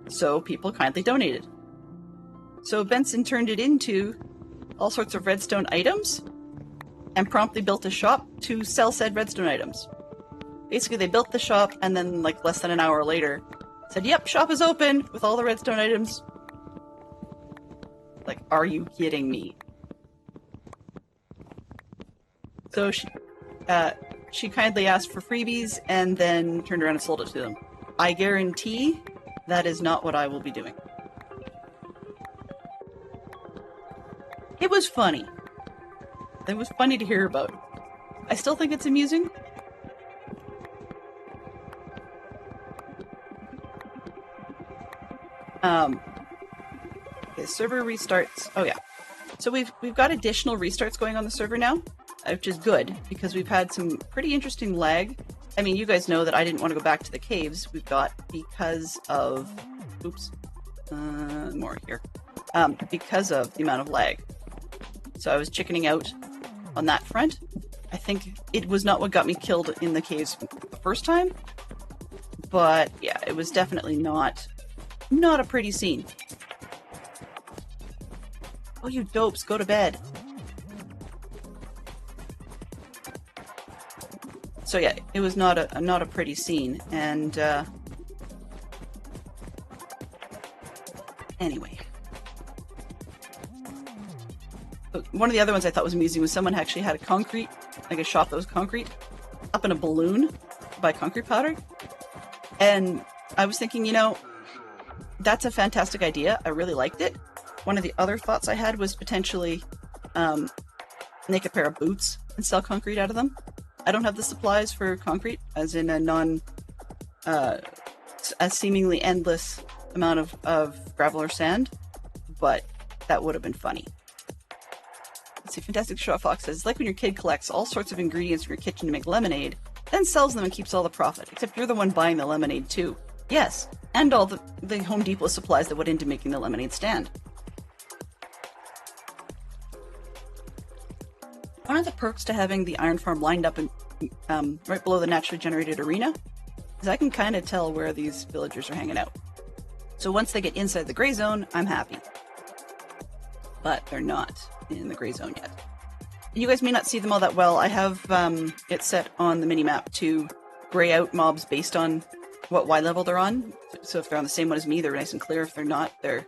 So people kindly donated. So Benson turned it into all sorts of redstone items and promptly built a shop to sell said redstone items. Basically, they built the shop and then, like, less than an hour later said, yep, shop is open with all the redstone items. Like, are you kidding me? So she kindly asked for freebies and then turned around and sold it to them. I guarantee that is not what I will be doing. It was funny. It was funny to hear about. I still think it's amusing. Okay, server restarts. Oh yeah. So we've got additional restarts going on the server now, which is good because we've had some pretty interesting lag. I mean, you guys know that I didn't want to go back to the caves we've got because of more here. Because of the amount of lag. So I was chickening out on that front. I think it was not what got me killed in the caves the first time, but yeah, it was definitely not a pretty scene. Oh, you dopes, go to bed. So yeah, it was not a pretty scene, and anyway. One of the other ones I thought was amusing was someone actually had a shop that was concrete, up in a balloon by concrete powder. And I was thinking, you know, that's a fantastic idea. I really liked it. One of the other thoughts I had was potentially make a pair of boots and sell concrete out of them. I don't have the supplies for concrete, as in a seemingly endless amount of gravel or sand, but that would have been funny. Let's see, Fantastic Straw Fox says, it's like when your kid collects all sorts of ingredients from your kitchen to make lemonade, then sells them and keeps all the profit, except you're the one buying the lemonade too. Yes, and all the Home Depot supplies that went into making the lemonade stand. One of the perks to having the iron farm lined up in, right below the naturally generated arena is I can kind of tell where these villagers are hanging out. So once they get inside the gray zone, I'm happy. But they're not in the gray zone yet. You guys may not see them all that well. I have it set on the mini-map to gray out mobs based on what Y level they're on. So if they're on the same one as me, they're nice and clear. If they're not, they're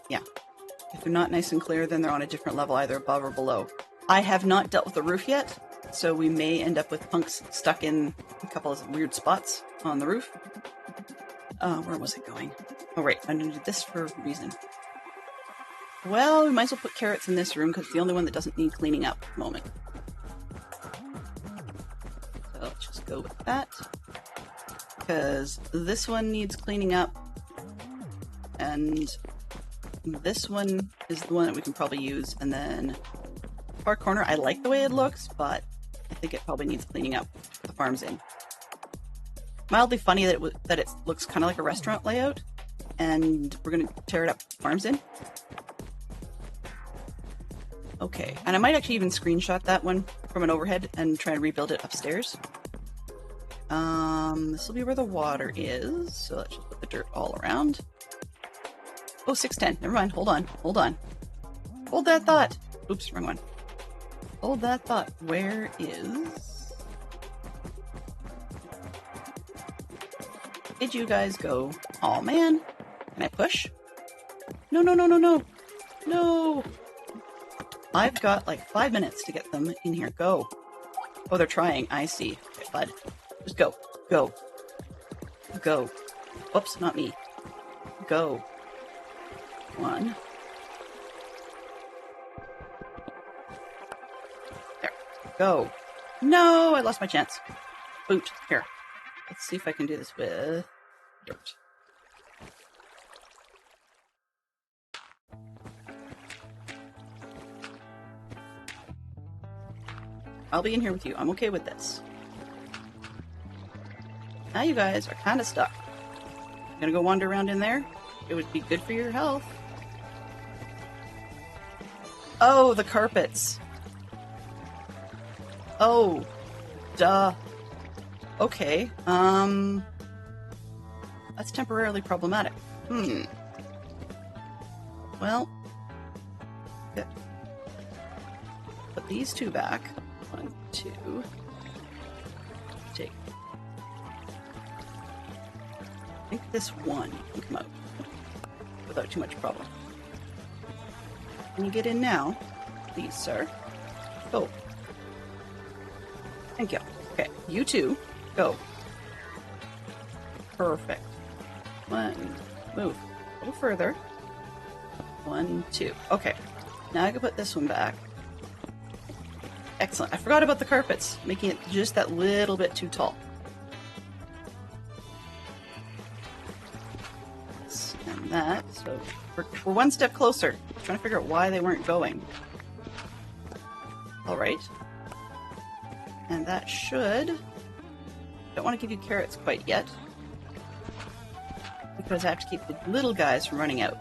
yeah. If they're not nice and clear, then they're on a different level, either above or below. I have not dealt with the roof yet, so we may end up with punks stuck in a couple of weird spots on the roof. Where was it going? Oh, right. I needed this for a reason. Well, we might as well put carrots in this room because it's the only one that doesn't need cleaning up at the moment. So let's just go with that. Because this one needs cleaning up. And this one is the one that we can probably use. And then far corner, I like the way it looks, but I think it probably needs cleaning up. The farm's in. Mildly funny that it looks kind of like a restaurant layout. And we're going to tear it up. Farm's in. Okay, and I might actually even screenshot that one from an overhead and try and rebuild it upstairs. This will be where the water is, so let's just put the dirt all around. Oh, 610, never mind, hold on. Hold that thought. Oops, wrong one. Hold that thought. Where is... Did you guys go? Oh man, can I push? No. No, No! I've got like 5 minutes to get them in here. Go. Oh, they're trying. I see. Okay, bud. Just go. Go. Go. Whoops, not me. Go. 1. There. Go. No, I lost my chance. Boot. Here. Let's see if I can do this with dirt. I'll be in here with you. I'm okay with this. Now you guys are kind of stuck. I'm gonna go wander around in there. It would be good for your health. Oh, the carpets. Oh, duh. Okay. That's temporarily problematic. Well, good. Put these 2 back. 1, 2. Take. I think this 1 can come out without too much problem. Can you get in now? Please, sir. Go. Thank you. Okay, you 2, go. Perfect. 1, move. A little further. 1, 2. Okay, now I can put this one back. Excellent. I forgot about the carpets, making it just that little bit too tall. This and that. So we're 1 step closer. I'm trying to figure out why they weren't going. All right. And that should... Don't want to give you carrots quite yet, because I have to keep the little guys from running out.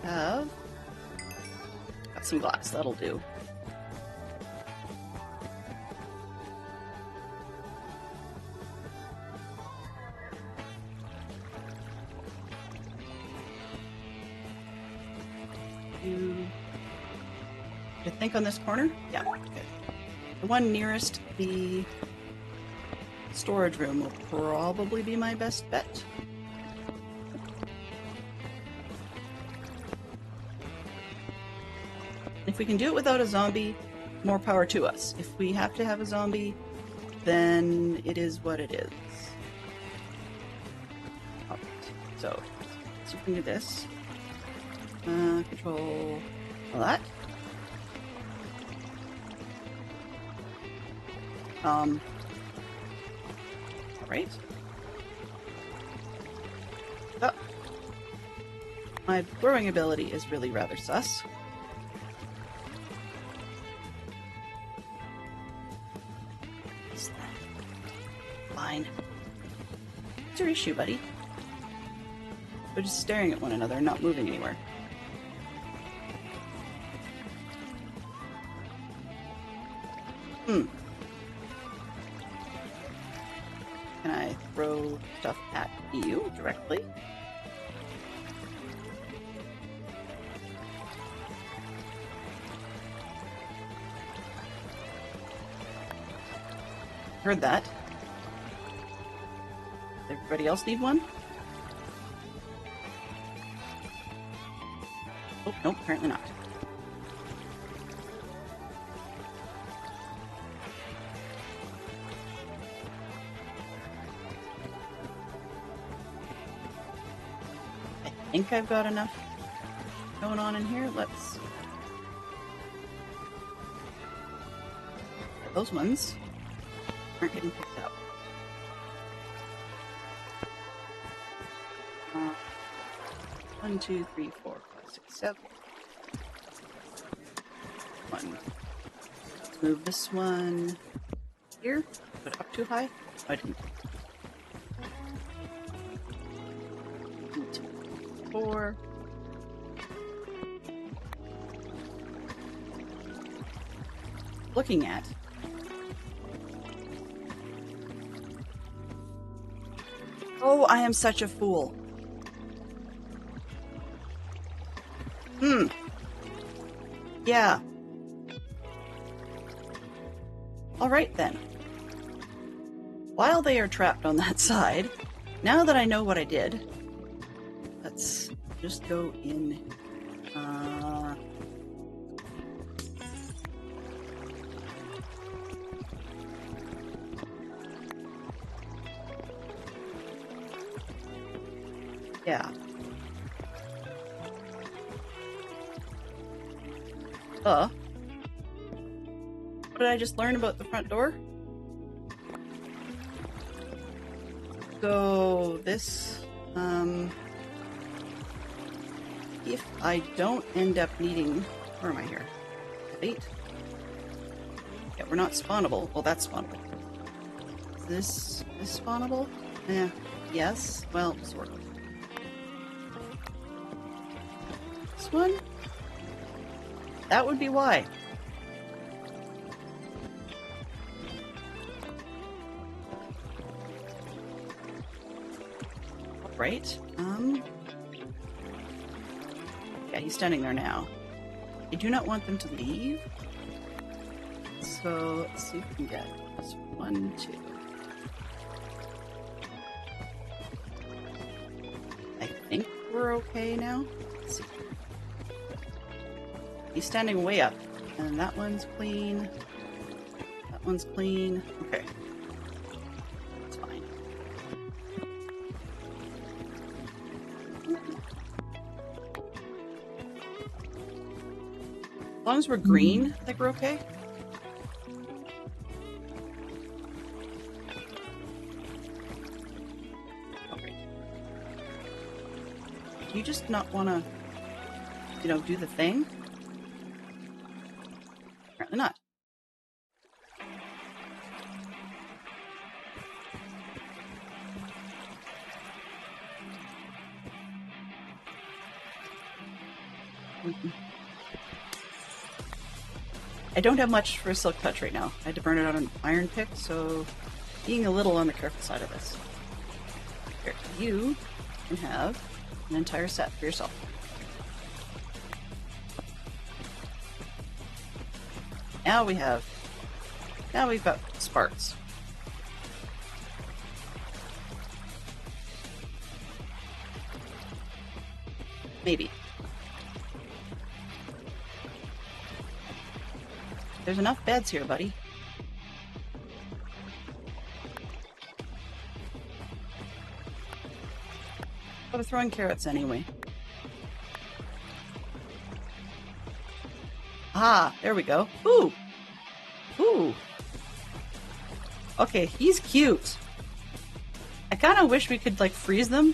Have got some glass, that'll do. I think on this corner? Yeah, okay. The one nearest the storage room will probably be my best bet. If we can do it without a zombie, more power to us. If we have to have a zombie, then it is what it is. Alright, so let's see if we can do this. Control all that. Alright. Oh. My throwing ability is really rather sus. What's that? Fine. What's your issue, buddy? We're just staring at one another and not moving anywhere. Can I throw stuff at you directly? Heard that. Does everybody else need one? Oh, nope, apparently not. I think I've got enough going on in here. Let's... Those ones aren't getting picked up. 1, 2, 3, 4, 5, 6, 7. 1. Let's move this one here. Put it up too high. Oh, I didn't. 1, 2, 4. Looking at. Oh, I am such a fool. Yeah. Alright then. While they are trapped on that side, now that I know what I did, let's just go in. Yeah. What did I just learn about the front door? So this, if I don't end up needing, where am I here? 8? Yeah, we're not spawnable. Well, that's spawnable. Is this spawnable? Yeah. Yes. Well, sort of. This one? That would be why. Right. Yeah, he's standing there now. I do not want them to leave. So let's see if we can get this 1, 2. I think we're okay now. Let's see. He's standing way up. And that one's clean. That one's clean. Okay. It's fine. As long as we're green, I think we're okay. Alright. Do you just not want to, do the thing? Apparently not. I don't have much for a silk touch right now. I had to burn it on an iron pick, so being a little on the careful side of this. Here, you can have an entire set for yourself. Now we've got sparks. Maybe. There's enough beds here, buddy. But we're throwing carrots anyway. Ah, there we go. Ooh! Ooh! Okay, he's cute. I kind of wish we could, freeze them.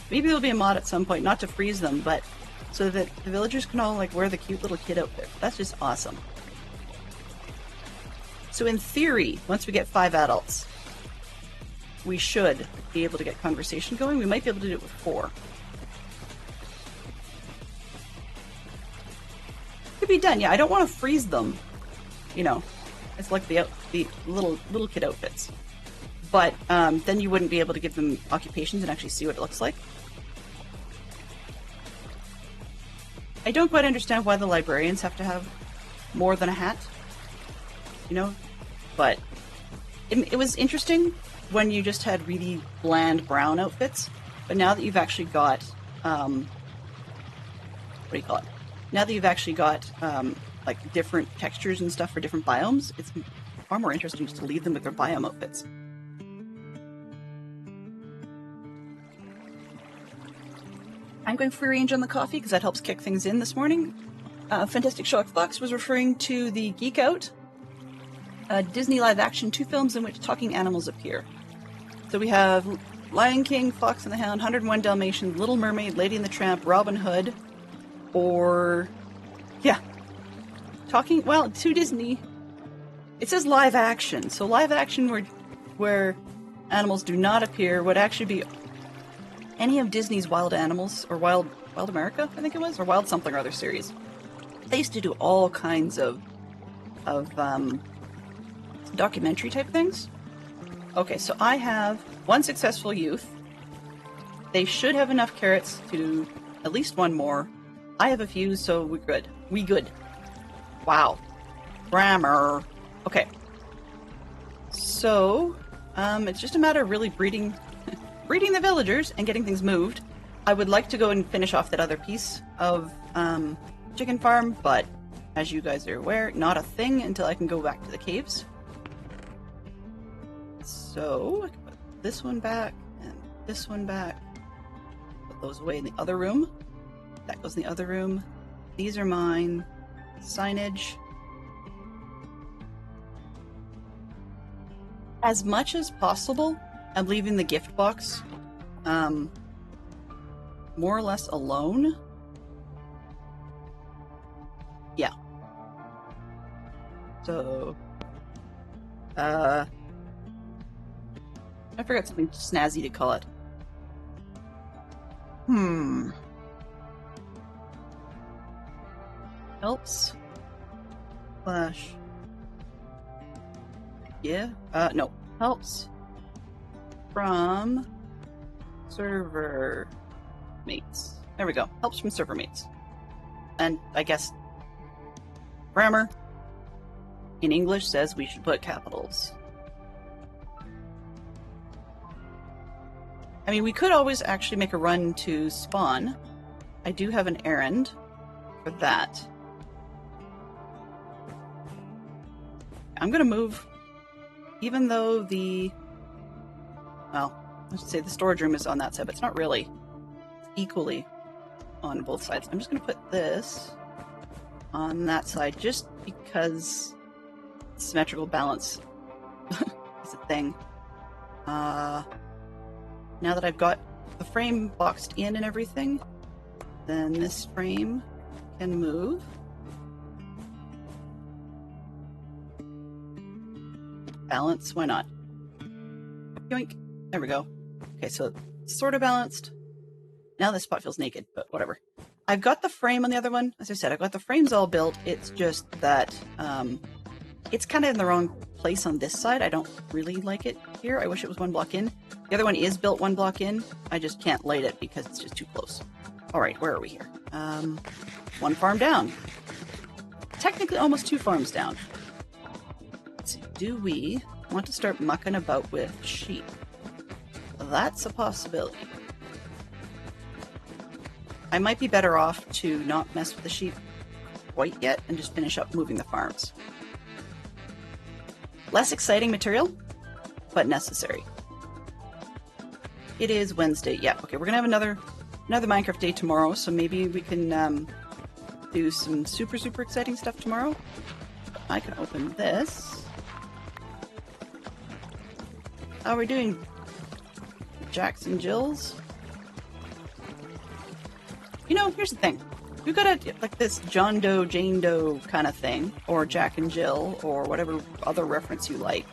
Maybe there'll be a mod at some point, not to freeze them, but so that the villagers can all, wear the cute little kid outfit. That's just awesome. So in theory, once we get 5 adults, we should be able to get conversation going. We might be able to do it with 4. Could be done. Yeah, I don't want to freeze them. It's like the little kid outfits. But then you wouldn't be able to give them occupations and actually see what it looks like. I don't quite understand why the librarians have to have more than a hat. But it was interesting when you just had really bland brown outfits. But now that you've actually got, what do you call it? Now that you've actually got, different textures and stuff for different biomes, it's far more interesting just to leave them with their biome outfits. I'm going free range on the coffee because that helps kick things in this morning. Fantastic Shock Fox was referring to the Geek Out, Disney live-action 2 films in which talking animals appear. So we have Lion King, Fox and the Hound, 101 Dalmatians, Little Mermaid, Lady and the Tramp, Robin Hood, or... yeah. Talking... well, to Disney. It says live-action, so live-action where animals do not appear would actually be any of Disney's Wild Animals, or Wild America, I think it was, or Wild something or other series. They used to do all kinds of documentary type things. Okay, so I have 1 successful youth. They should have enough carrots to do at least 1 more. I have a few, so we're good. We good. Wow. Grammar. Okay. So, it's just a matter of really breeding the villagers and getting things moved. I would like to go and finish off that other piece of chicken farm, but as you guys are aware, not a thing until I can go back to the caves. So I can put this one back and this one back. Put those away in the other room. That goes in the other room. These are mine. Signage. As much as possible, I'm leaving the gift box more or less alone. Yeah. So, I forgot something snazzy to call it. Helps. Slash. Yeah. No. Helps from server mates. There we go. Helps from server mates. And I guess grammar in English says we should put capitals. I mean, we could always actually make a run to spawn. I do have an errand for that. I'm gonna move, even though well, I should say the storage room is on that side, but it's not really. It's equally on both sides. I'm just gonna put this on that side just because symmetrical balance is a thing. Now that I've got the frame boxed in and everything, then this frame can move. Balance, why not? Yoink. There we go. Okay, so it's sort of balanced. Now this spot feels naked, but whatever. I've got the frame on the other one. As I said, I've got the frames all built. It's just that it's kind of in the wrong place on this side. I don't really like it here. I wish it was one block in. The other one is built one block in. I just can't light it because it's just too close. All right, where are we here? One farm down. Technically almost two farms down. Let's see, do we want to start mucking about with sheep? That's a possibility. I might be better off to not mess with the sheep quite yet and just finish up moving the farms. Less exciting material, but necessary. It is Wednesday. Yeah, okay, we're gonna have another Minecraft day tomorrow, so maybe we can do some super exciting stuff tomorrow. I can open this. How are we doing, Jacks and Jills? You know, here's the thing. We've got like this John Doe, Jane Doe kind of thing, or Jack and Jill, or whatever other reference you like.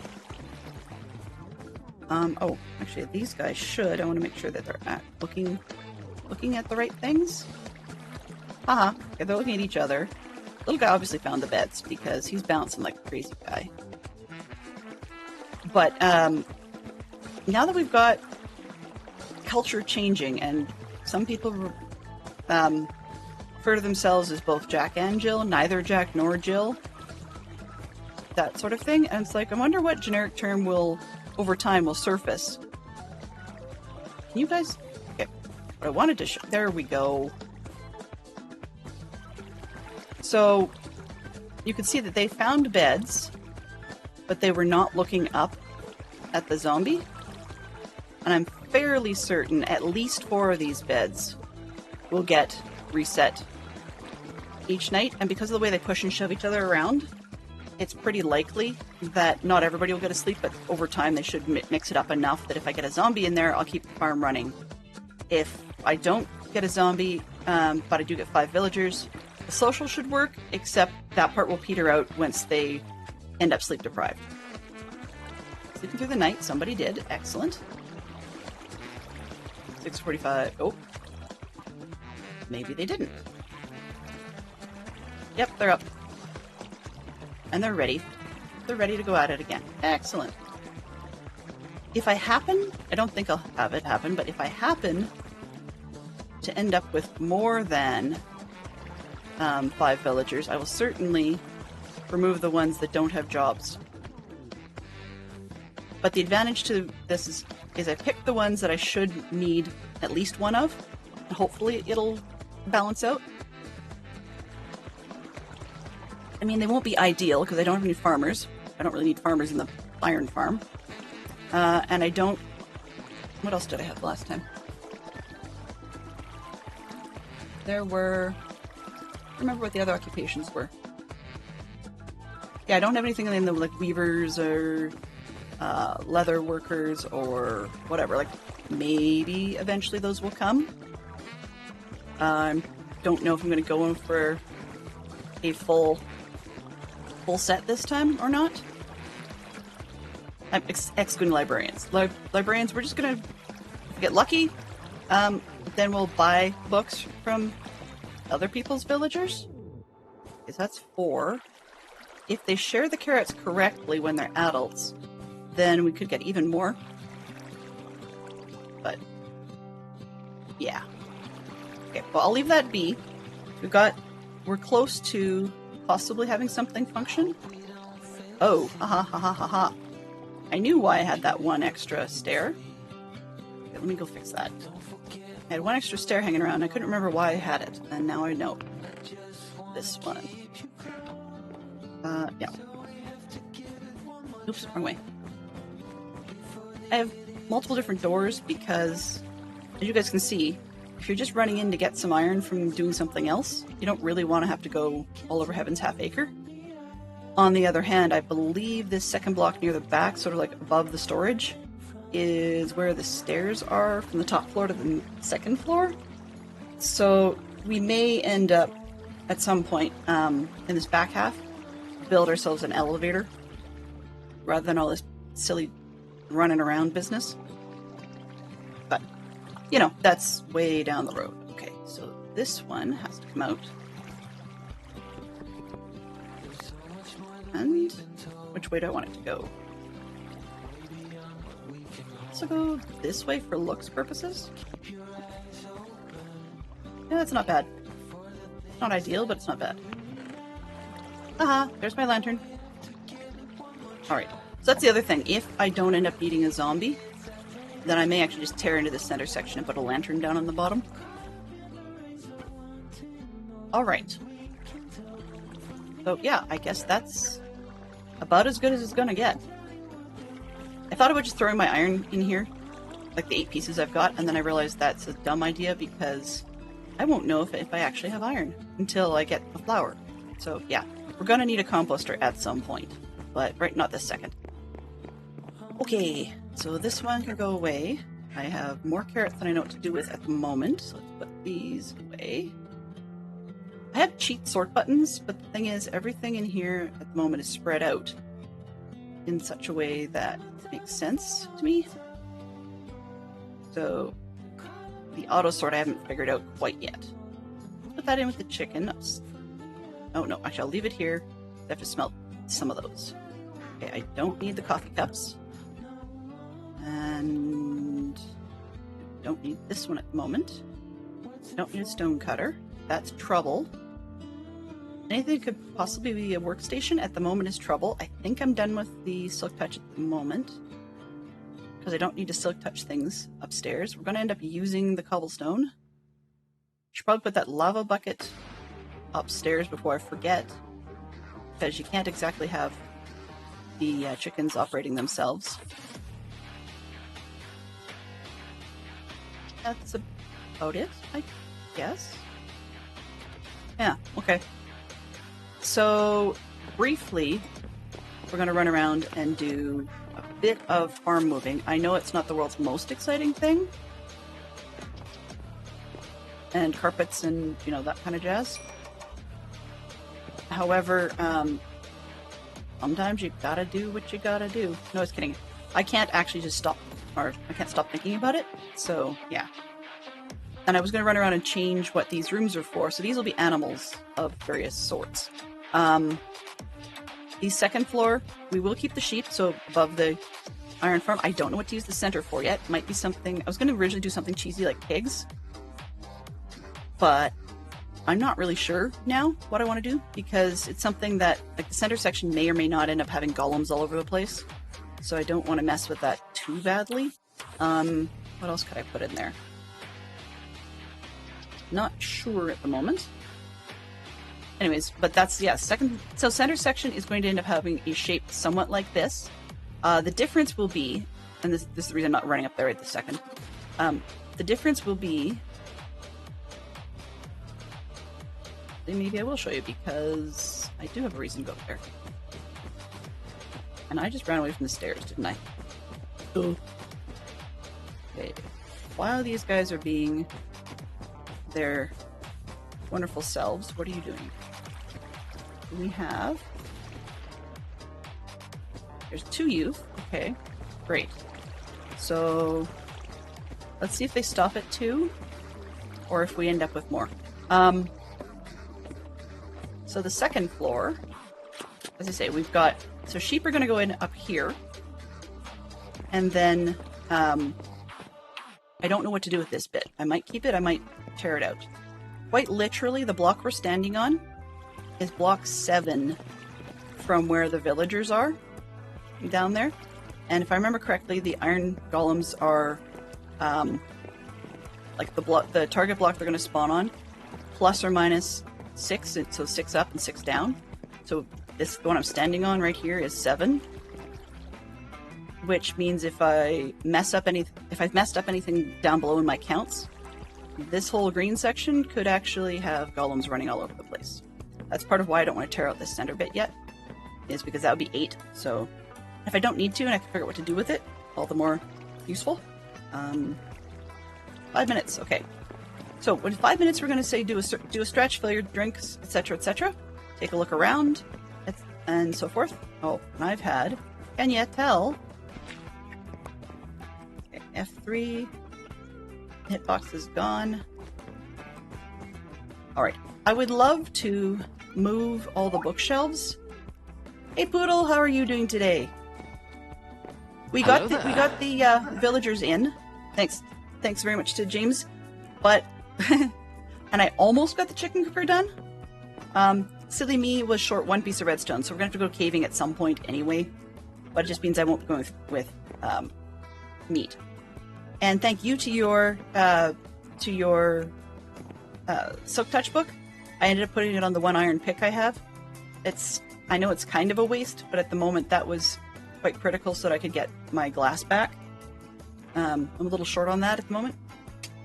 Oh, actually, these guys should. I want to make sure that they're looking at the right things. Haha. Okay, they're looking at each other. Little guy obviously found the beds because he's bouncing like a crazy guy. But now that we've got culture changing, and some people refer to themselves as both Jack and Jill, neither Jack nor Jill, that sort of thing, and it's like, I wonder what generic term over time will surface. Can you guys? Okay, what I wanted to show. There we go. So you can see that they found beds, but they were not looking up at the zombie. And I'm fairly certain at least 4 of these beds will get reset each night. And because of the way they push and shove each other around, it's pretty likely that not everybody will get a sleep, but over time they should mix it up enough that if I get a zombie in there, I'll keep the farm running. If I don't get a zombie, but I do get 5 villagers, the social should work, except that part will peter out once they end up sleep deprived. Sleeping through the night, somebody did. Excellent. 6:45. Oh. Maybe they didn't. Yep, they're up. And they're ready. They're ready to go at it again. Excellent. If I happen, I don't think I'll have it happen, but if I happen to end up with more than 5 villagers, I will certainly remove the ones that don't have jobs. But the advantage to this is I pick the ones that I should need at least one of, hopefully it'll balance out. I mean, they won't be ideal because I don't have any farmers. I don't really need farmers in the iron farm. And I don't... What else did I have last time? There were... I don't remember what the other occupations were. Yeah, I don't have anything in the like weavers or leather workers or whatever. Like, maybe eventually those will come. Don't know if I'm going to go in for a full set this time or not. I'm excluding librarians. Librarians, we're just going to get lucky. Then we'll buy books from other people's villagers. Because that's 4. If they share the carrots correctly when they're adults, then we could get even more. But, yeah. Okay, well, I'll leave that be. We're close to possibly having something function. Oh, ha. I knew why I had that one extra stair. Okay, let me go fix that. I had one extra stair hanging around. I couldn't remember why I had it, and now I know. This one. Yeah. Oops, wrong way. I have multiple different doors because, as you guys can see, if you're just running in to get some iron from doing something else, you don't really want to have to go all over Heaven's Half Acre. On the other hand, I believe this second block near the back, sort of like above the storage, is where the stairs are from the top floor to the second floor. So we may end up, at some point, in this back half, build ourselves an elevator rather than all this silly running around business. But, you know, that's way down the road. Okay, so this one has to come out. And which way do I want it to go? So go this way for looks purposes. Yeah, that's not bad. Not ideal, but it's not bad. Haha, there's my lantern. Alright, so that's the other thing. If I don't end up needing a zombie, then I may actually just tear into the center section and put a lantern down on the bottom. Alright. So yeah, I guess that's about as good as it's gonna get. I thought about just throwing my iron in here, like the 8 pieces I've got, and then I realized that's a dumb idea because I won't know if I actually have iron until I get the flour. So yeah, we're gonna need a composter at some point, but not this second. Okay, so this one can go away. I have more carrots than I know what to do with at the moment, so let's put these away. I have cheat sort buttons, but the thing is, everything in here at the moment is spread out in such a way that makes sense to me. So the auto sort I haven't figured out quite yet. Put that in with the chicken. Oh no, actually I'll leave it here. I have to smelt some of those. Okay, I don't need the coffee cups. And don't need this one at the moment. Don't need a stone cutter. That's trouble. Anything that could possibly be a workstation at the moment is trouble. I think I'm done with the silk touch at the moment, because I don't need to silk touch things upstairs. We're going to end up using the cobblestone. Should probably put that lava bucket upstairs before I forget, because you can't exactly have the chickens operating themselves. That's about it, I guess. Yeah, okay. So, briefly, we're going to run around and do a bit of farm moving. I know it's not the world's most exciting thing. And carpets and, you know, that kind of jazz. However, sometimes you gotta do what you gotta do. No, I was kidding. I can't actually just stop, or I can't stop thinking about it. So, yeah. And I was going to run around and change what these rooms are for. So these will be animals of various sorts. The second floor, we will keep the sheep, so above the iron farm. I don't know what to use the center for yet. Might be something... I was going to originally do something cheesy like pigs. But I'm not really sure now what I want to do, because it's something that, like, the center section may or may not end up having golems all over the place. So I don't want to mess with that too badly. What else could I put in there? Not sure at the moment. Anyways, but that's, yeah, second. So center section is going to end up having a shape somewhat like this. The difference will be, and this is the reason I'm not running up there right this second. The difference will be, maybe I will show you because I do have a reason to go up there. And I just ran away from the stairs, didn't I? Oh. Okay. While these guys are being their wonderful selves, what are you doing? We have... There's 2 youth. Okay. Great. So... let's see if they stop at 2, or if we end up with more. So the second floor, as I say, we've got... So sheep are going to go in up here. And then... I don't know what to do with this bit. I might keep it, I might tear it out. Quite literally, the block we're standing on is block 7 from where the villagers are down there. And if I remember correctly, the iron golems are like the target block they're going to spawn on, plus or minus 6, so 6 up and 6 down. So this, the one I'm standing on right here, is 7. Which means if I've messed up anything down below in my counts, this whole green section could actually have golems running all over the place. That's part of why I don't want to tear out this center bit yet, is because that would be 8. So if I don't need to and I can figure out what to do with it, all the more useful. 5 minutes, okay. So in 5 minutes, we're going to say do a stretch, fill your drinks, etc., etc. Take a look around, and so forth. Oh, and I've had, can you tell? F3, hitbox is gone. Alright, I would love to move all the bookshelves. Hey Poodle, how are you doing today? We got the villagers in. Thanks very much to James. But, and I almost got the chicken cooker done. Silly me was short 1 piece of redstone, so we're gonna have to go caving at some point anyway. But it just means I won't be going with meat. And thank you to your Silk Touch book. I ended up putting it on the 1 iron pick I have. I know it's kind of a waste, but at the moment that was quite critical so that I could get my glass back. I'm a little short on that at the moment.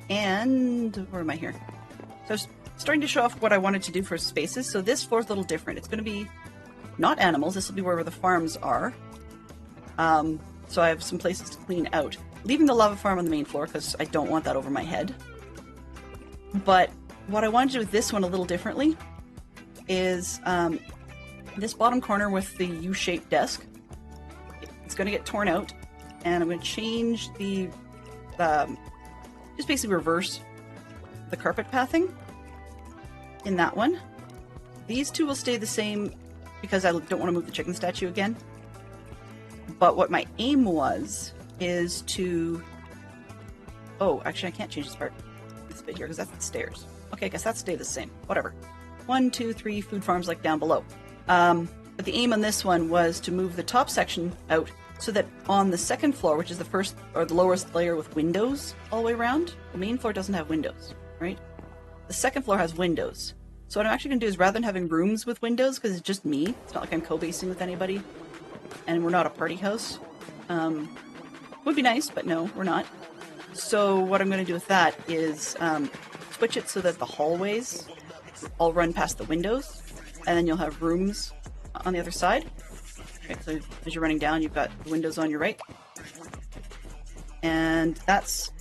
And where am I here? So I was starting to show off what I wanted to do for spaces. So this floor is a little different. It's going to be not animals. This will be where the farms are. So I have some places to clean out. Leaving the lava farm on the main floor because I don't want that over my head. But what I want to do with this one a little differently is this bottom corner with the U-shaped desk. It's going to get torn out, and I'm going to change the just basically reverse the carpet pathing in that one. These 2 will stay the same because I don't want to move the chicken statue again. But what my aim was is to... Oh, actually I can't change this part. This bit here, because that's the stairs. Okay, I guess that stay the same. Whatever. 1, 2, 3 food farms like down below. But the aim on this one was to move the top section out so that on the second floor, which is the first or the lowest layer with windows all the way around, the main floor doesn't have windows, right? The second floor has windows. So what I'm actually going to do is, rather than having rooms with windows, because it's just me, it's not like I'm co-basing with anybody, and we're not a party house. Would be nice, but no, we're not. So what I'm going to do with that is switch it so that the hallways all run past the windows, and then you'll have rooms on the other side. Okay, so as you're running down, you've got the windows on your right. And that's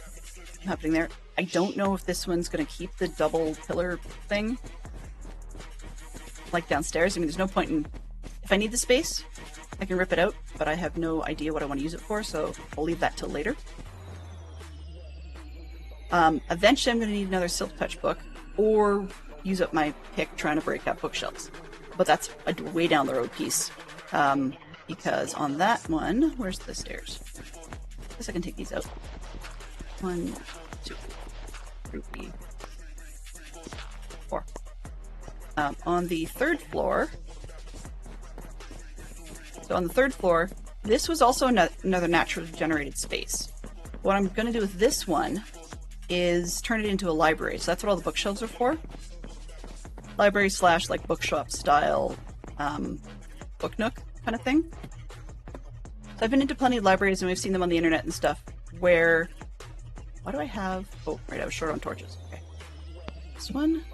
happening there. I don't know if this one's going to keep the double pillar thing like downstairs. I mean, there's no point in... If I need the space, I can rip it out, but I have no idea what I want to use it for, so I'll leave that till later. Eventually I'm going to need another Silk Touch book, or use up my pick trying to break out bookshelves. But that's a way down the road piece. Because on that one, where's the stairs? I guess I can take these out. 1, 2, 3, 4. On the third floor, so on the third floor, this was also another naturally generated space. What I'm going to do with this one is turn it into a library. So that's what all the bookshelves are for. Library slash like bookshop style book nook kind of thing. So I've been into plenty of libraries and we've seen them on the internet and stuff where, what do I have? Oh, right, I was short on torches. Okay. This one,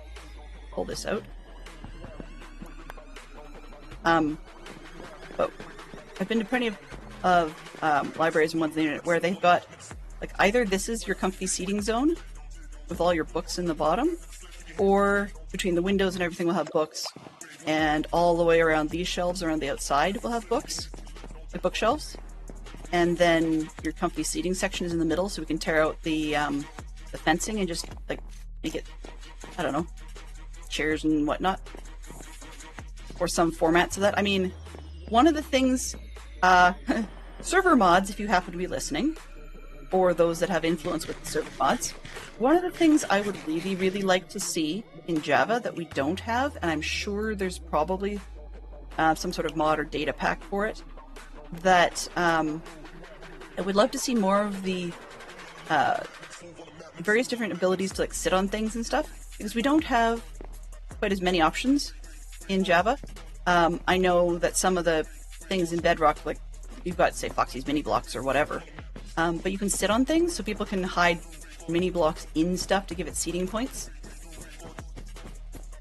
pull this out. But I've been to plenty of libraries and ones on the internet where they've got, like, either this is your comfy seating zone with all your books in the bottom, or between the windows and everything will have books, and all the way around these shelves around the outside will have books, like bookshelves, and then your comfy seating section is in the middle, so we can tear out the fencing and just like make it, I don't know, chairs and whatnot, or some formats of that. I mean, one of the things, server mods, if you happen to be listening, or those that have influence with the server mods, one of the things I would really, really like to see in Java that we don't have, and I'm sure there's probably some sort of mod or data pack for it, that I would love to see more of the various different abilities to like sit on things and stuff, because we don't have quite as many options in Java. I know that some of the things in Bedrock, like you've got, say, Foxy's mini blocks or whatever, but you can sit on things, so people can hide mini blocks in stuff to give it seating points.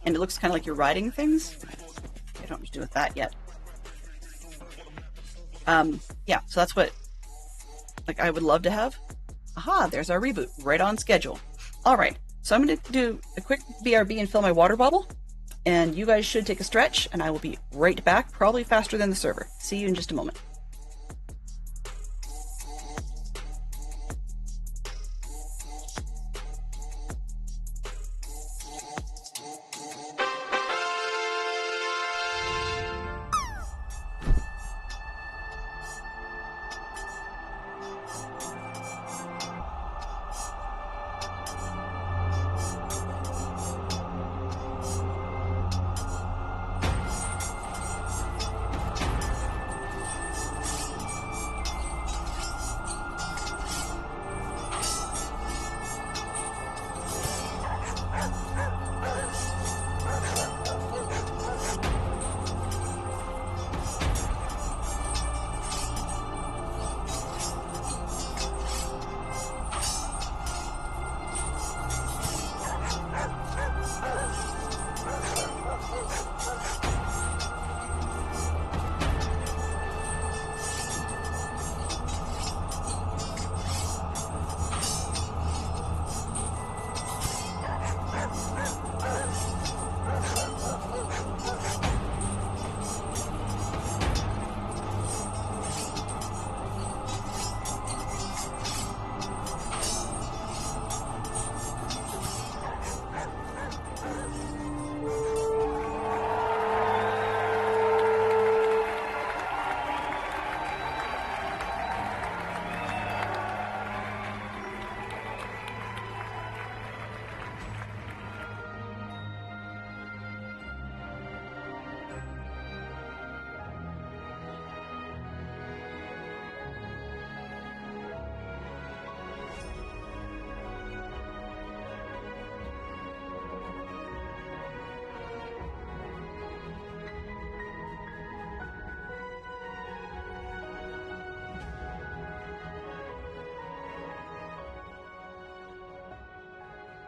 And it looks kind of like you're riding things. I don't know what to do with that yet. Yeah, so that's what, like, I would love to have. Aha, there's our reboot, right on schedule. All right, so I'm going to do a quick BRB and fill my water bottle, and you guys should take a stretch, and I will be right back, probably faster than the server. See you in just a moment.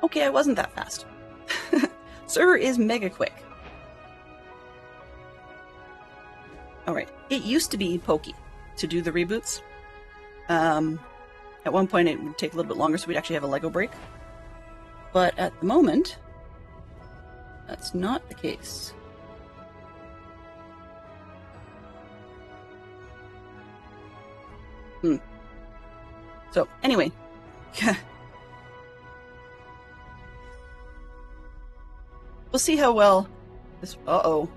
Okay, I wasn't that fast. Server is mega quick. Alright, it used to be pokey to do the reboots. At one point it would take a little bit longer, so we'd actually have a Lego break. But at the moment, that's not the case. So, anyway. We'll see how well this... Uh-oh.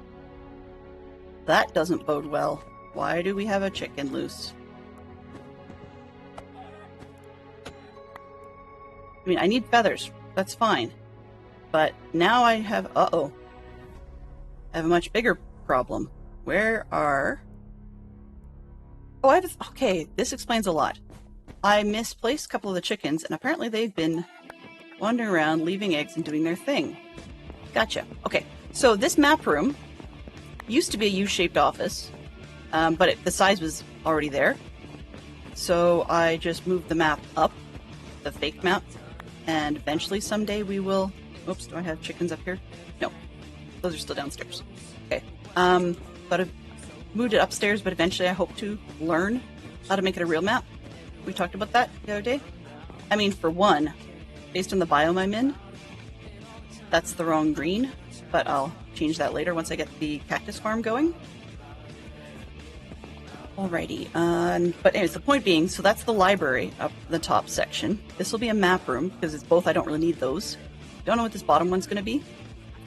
That doesn't bode well. Why do we have a chicken loose? I mean, I need feathers. That's fine. But now I have... Uh-oh. I have a much bigger problem. Where are... Oh, I have... Okay, this explains a lot. I misplaced a couple of the chickens, and apparently they've been wandering around, leaving eggs and doing their thing. Gotcha. Okay, so this map room used to be a U-shaped office, but the size was already there. So I just moved the map up, the fake map, and eventually someday we will... Oops, do I have chickens up here? No, those are still downstairs. Okay, but I've moved it upstairs, but eventually I hope to learn how to make it a real map. We talked about that the other day. I mean, for one, based on the biome I'm in, that's the wrong green, but I'll change that later once I get the cactus farm going. Alrighty, but anyways, the point being, so that's the library up the top section. This will be a map room, because it's both, I don't really need those. Don't know what this bottom one's going to be.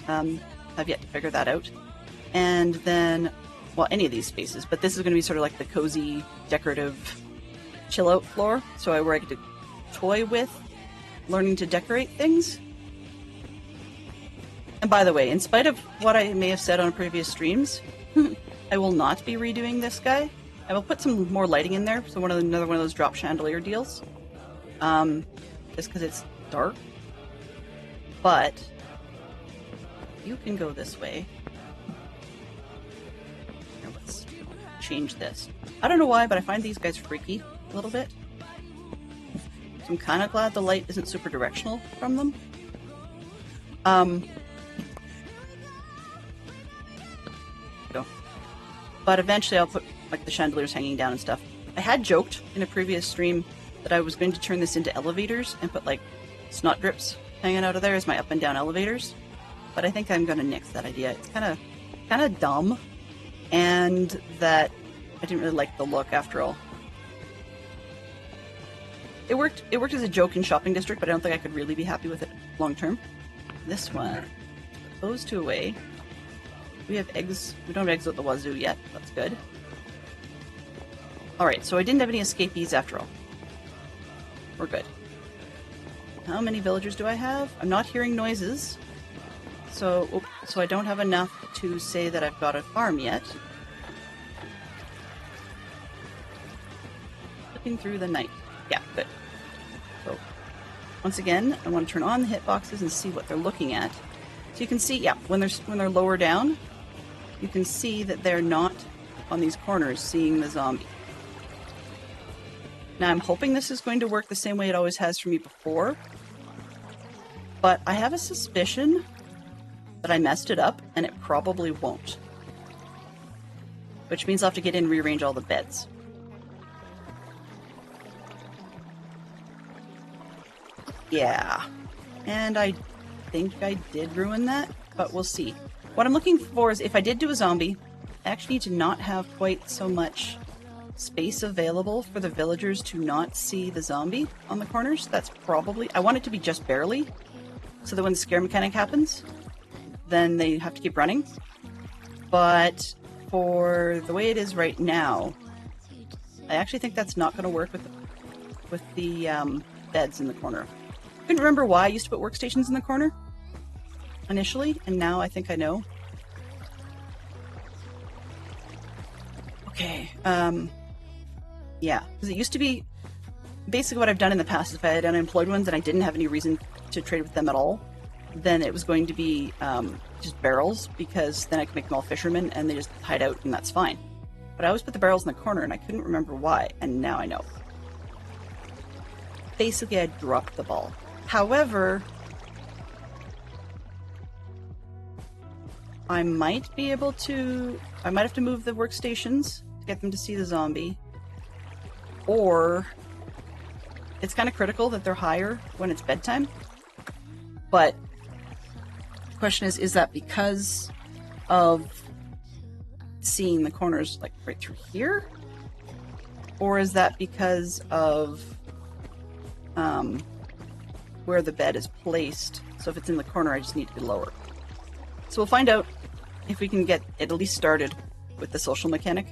I've yet to figure that out. And then, well, any of these spaces, but this is going to be sort of like the cozy, decorative, chill-out floor, so where I get to toy with learning to decorate things. And by the way, in spite of what I may have said on previous streams, I will not be redoing this guy. I will put some more lighting in there, so another one of those drop chandelier deals. Just because it's dark. But you can go this way. Here, let's change this. I don't know why, but I find these guys freaky a little bit. So I'm kind of glad the light isn't super directional from them. But eventually I'll put like the chandeliers hanging down and stuff. I had joked in a previous stream that I was going to turn this into elevators and put like snot drips hanging out of there as my up and down elevators. But I think I'm going to nix that idea. It's kind of dumb, and that I didn't really like the look after all. It worked as a joke in shopping district, but I don't think I could really be happy with it long term. This one, those two away. We have eggs. We don't have eggs at the wazoo yet. That's good. Alright, so I didn't have any escapees after all. We're good. How many villagers do I have? I'm not hearing noises. So I don't have enough to say that I've got a farm yet. Looking through the night. Yeah, good. So, once again, I want to turn on the hitboxes and see what they're looking at. So you can see, yeah, when they're lower down, you can see that they're not on these corners seeing the zombie. Now I'm hoping this is going to work the same way it always has for me before, but I have a suspicion that I messed it up and it probably won't. Which means I'll have to get in and rearrange all the beds. Yeah, and I think I did ruin that, but we'll see. What I'm looking for is if I did do a zombie, I actually need to not have quite so much space available for the villagers to not see the zombie on the corners. That's probably... I want it to be just barely, so that when the scare mechanic happens, then they have to keep running. But for the way it is right now, I actually think that's not going to work with the beds in the corner. I couldn't remember why I used to put workstations in the corner initially, and now I think I know. Okay, yeah, because it used to be basically what I've done in the past. If I had unemployed ones and I didn't have any reason to trade with them at all, then it was going to be just barrels, because then I could make them all fishermen and they just hide out and that's fine. But I always put the barrels in the corner and I couldn't remember why, and now I know. Basically, I dropped the ball. However, I might be able to... I might have to move the workstations to get them to see the zombie. Or... it's kind of critical that they're higher when it's bedtime. But the question is that because of seeing the corners like right through here? Or is that because of where the bed is placed? So if it's in the corner, I just need to be lower. So we'll find out if we can get it at least started with the social mechanic.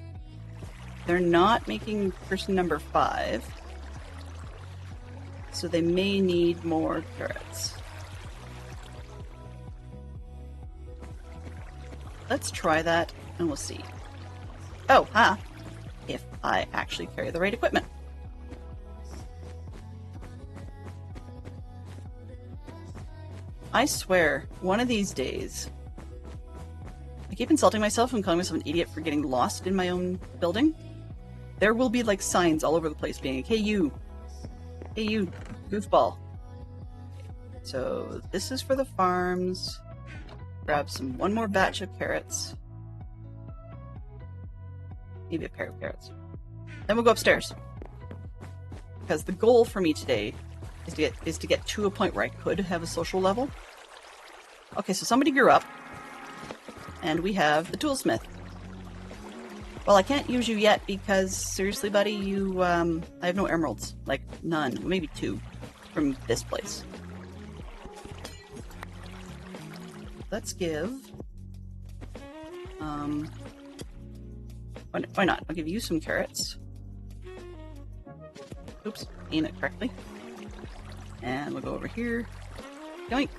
They're not making person number 5. So they may need more carrots. Let's try that and we'll see. Oh, if I actually carry the right equipment. I swear, one of these days, I keep insulting myself and calling myself an idiot for getting lost in my own building. There will be like signs all over the place being like, hey you, goofball. So this is for the farms. Grab one more batch of carrots. Maybe a pair of carrots. Then we'll go upstairs. Because the goal for me today is to get to a point where I could have a social level. Okay, so somebody grew up. And we have the toolsmith. Well, I can't use you yet because, seriously, buddy, I have no emeralds. Like, none. Maybe 2 from this place. Let's give... why not? I'll give you some carrots. Oops, aim it correctly. And we'll go over here. Yoink!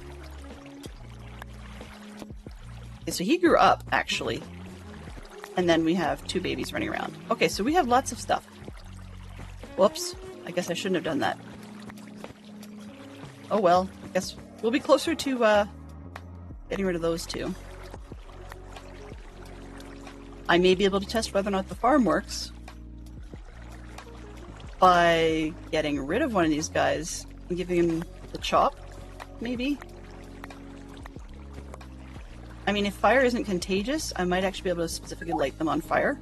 Okay, so he grew up, actually. And then we have 2 babies running around. Okay, so we have lots of stuff. Whoops. I guess I shouldn't have done that. Oh well. I guess we'll be closer to getting rid of those 2. I may be able to test whether or not the farm works by getting rid of one of these guys and giving him the chop, maybe? I mean, if fire isn't contagious, I might actually be able to specifically light them on fire.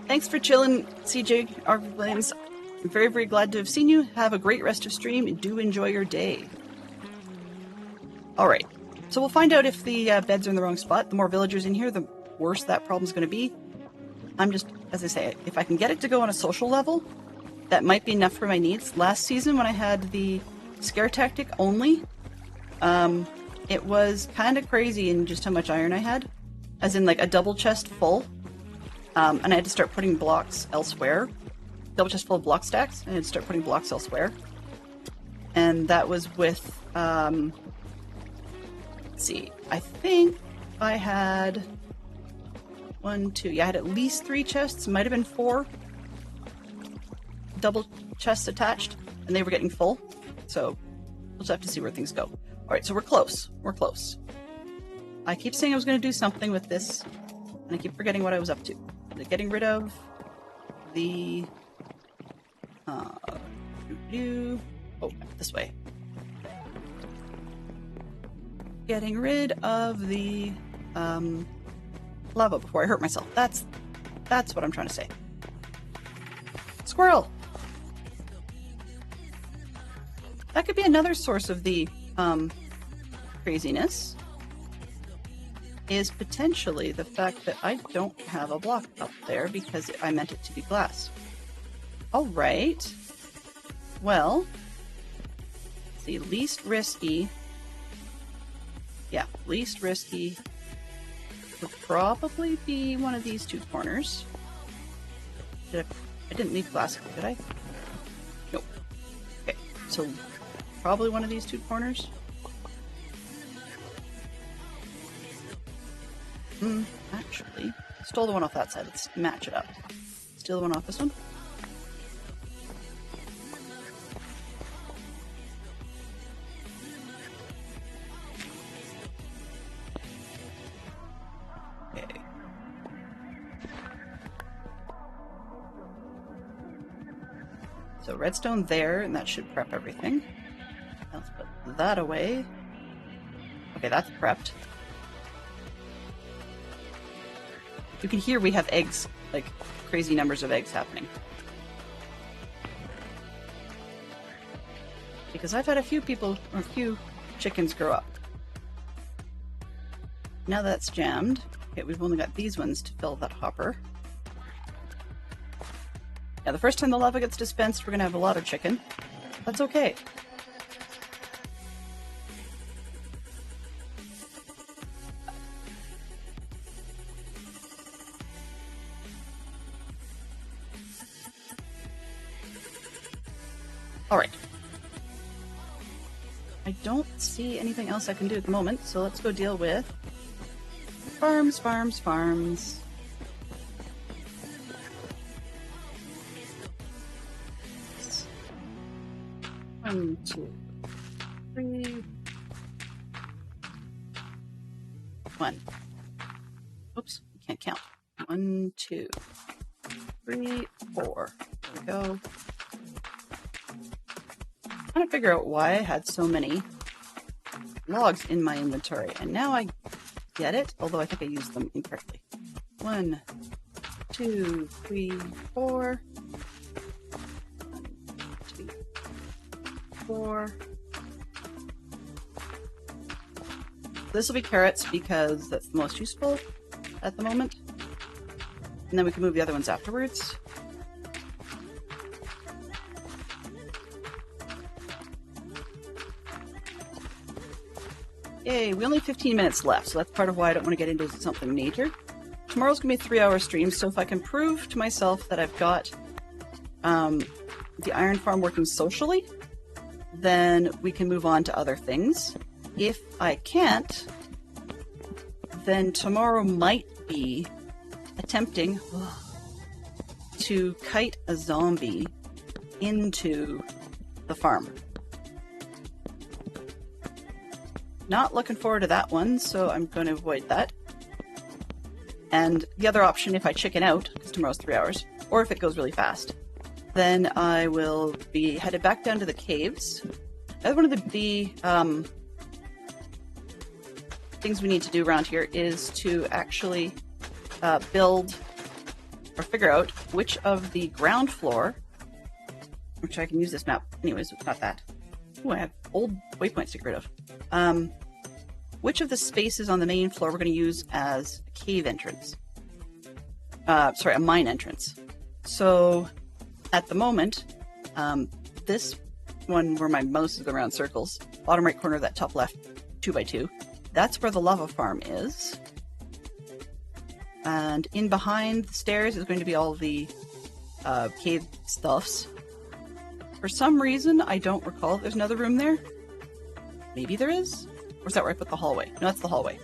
Thanks for chilling, CJ R. Williams. I'm very, very glad to have seen you. Have a great rest of stream and do enjoy your day. Alright, so we'll find out if the beds are in the wrong spot. The more villagers in here, the worse that problem's going to be. I'm just, as I say, if I can get it to go on a social level, that might be enough for my needs. Last season, when I had the scare tactic only, it was kind of crazy in just how much iron I had. As in, like, a double chest full. And I had to start putting blocks elsewhere. Double chest full of block stacks, and I had to start putting blocks elsewhere. And that was with, let's see, I think I had 1, 2, yeah, I had at least 3 chests, might have been 4 double chests attached, and they were getting full. So we'll just have to see where things go. Alright, so we're close. We're close. I keep saying I was going to do something with this, and I keep forgetting what I was up to. Getting rid of the... oh, this way. Getting rid of the lava before I hurt myself. That's what I'm trying to say. Squirrel! That could be another source of the craziness, is potentially the fact that I don't have a block up there because I meant it to be glass. Alright. Well, the least risky... Yeah, least risky would probably be one of these 2 corners. I didn't leave glass, did I? Nope. Okay, so probably one of these 2 corners. Actually, stole the one off that side. Let's match it up. Steal the one off this one. Okay. So redstone there, and that should prep everything. Let's put that away. Okay, that's prepped. You can hear we have eggs, like crazy numbers of eggs happening. Because I've had a few chickens grow up. Now that's jammed. Okay, we've only got these ones to fill that hopper. Yeah, the first time the lava gets dispensed, we're gonna have a lot of chicken. That's okay. Alright. I don't see anything else I can do at the moment, so let's go deal with farms, farms, farms. One, two. 3, 1. Oops, can't count. 1, 2, 3, 4. There we go. I'm trying to figure out why I had so many logs in my inventory, and now I get it, although I think I used them incorrectly. 1, 2, 3, 4. 1, 2, 4. This will be carrots because that's the most useful at the moment. And then we can move the other ones afterwards. Yay, we only have 15 minutes left, so that's part of why I don't want to get into something major. Tomorrow's going to be a 3-hour stream, so if I can prove to myself that I've got the iron farm working socially, then we can move on to other things. If I can't, then tomorrow might be attempting to kite a zombie into the farm. Not looking forward to that one, so I'm going to avoid that. And the other option, if I chicken out, because tomorrow's 3 hours, or if it goes really fast, then I will be headed back down to the caves. Another one of the things we need to do around here is to actually build or figure out which of the ground floor, which I can use this map anyways, it's not that. Ooh, I have old waypoints to get rid of. Which of the spaces on the main floor we're going to use as a cave entrance. Sorry, a mine entrance. So at the moment, this one where my mouse is going around circles, bottom right corner of that top left 2x2, that's where the lava farm is. And in behind the stairs is going to be all the cave stuffs. For some reason, I don't recall if there's another room there. Maybe there is? Or is that where I put the hallway? No, that's the hallway.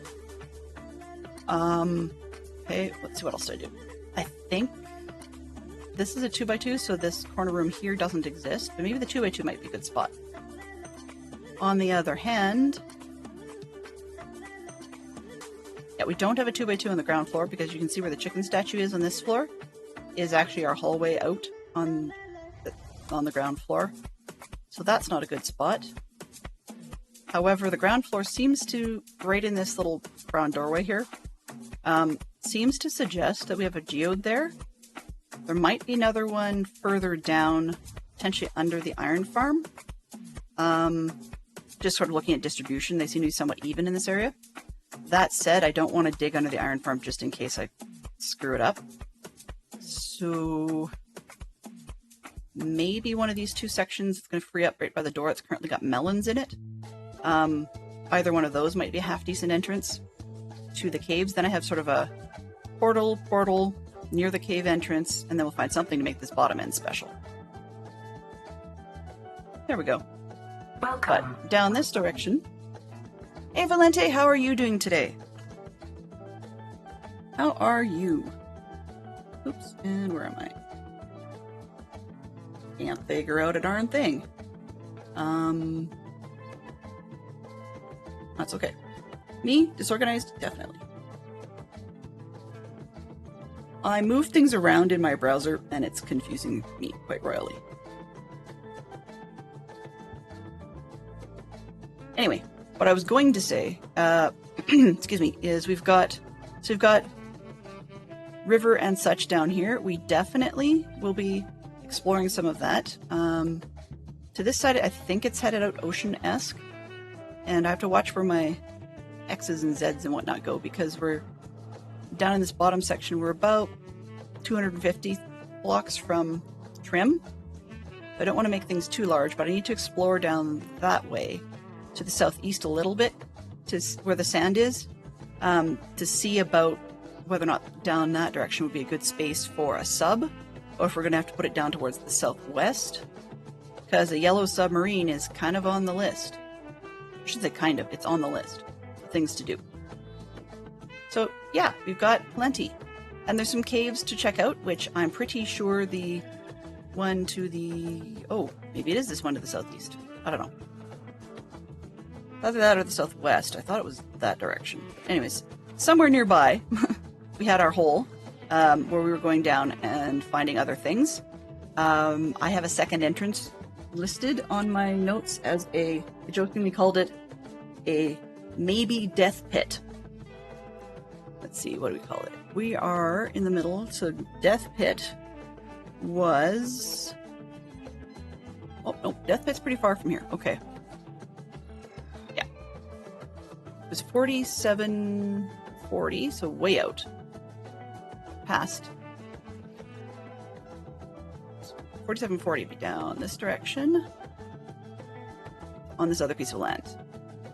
Okay, let's see what else I do. I think this is a 2x2, so this corner room here doesn't exist, but maybe the 2x2 might be a good spot. On the other hand, yeah, we don't have a 2x2 on the ground floor because you can see where the chicken statue is on this floor is actually our hallway out on the ground floor. So that's not a good spot. However, the ground floor seems to, right in this little brown doorway here, seems to suggest that we have a geode there. There might be another one further down, potentially under the iron farm. Just sort of looking at distribution, they seem to be somewhat even in this area. That said, I don't want to dig under the iron farm just in case I screw it up. So maybe one of these two sections is going to free up right by the door. It's currently got melons in it. Either one of those might be a half-decent entrance to the caves. Then I have sort of a portal near the cave entrance, and then we'll find something to make this bottom end special. There we go. Welcome. But down this direction... Hey Valente, how are you doing today? How are you? Oops, and where am I? Can't figure out a darn thing. That's okay. Me? Disorganized? Definitely. I move things around in my browser and it's confusing me quite royally. Anyway, what I was going to say, excuse me, is we've got river and such down here. We definitely will be exploring some of that. To this side, I think it's headed out ocean-esque. And I have to watch where my X's and Z's and whatnot go because we're down in this bottom section. We're about 250 blocks from trim. I don't want to make things too large, but I need to explore down that way to the southeast a little bit to where the sand is to see about whether or not down that direction would be a good space for a sub or if we're going to have to put it down towards the southwest because a yellow submarine is kind of on the list. I should say kind of, it's on the list of things to do. So yeah, we've got plenty. And there's some caves to check out, which I'm pretty sure the one to the... Oh, maybe it is this one to the southeast. I don't know. Either that or the southwest. I thought it was that direction. Anyways, somewhere nearby, we had our hole where we were going down and finding other things. I have a second entrance listed on my notes as I jokingly called it a maybe death pit. Let's see, what do we call it? We are in the middle, so death pit was... Oh, no, death pit's pretty far from here. Okay. Yeah. It was 4740, so way out. Past. 4740 would be down this direction on this other piece of land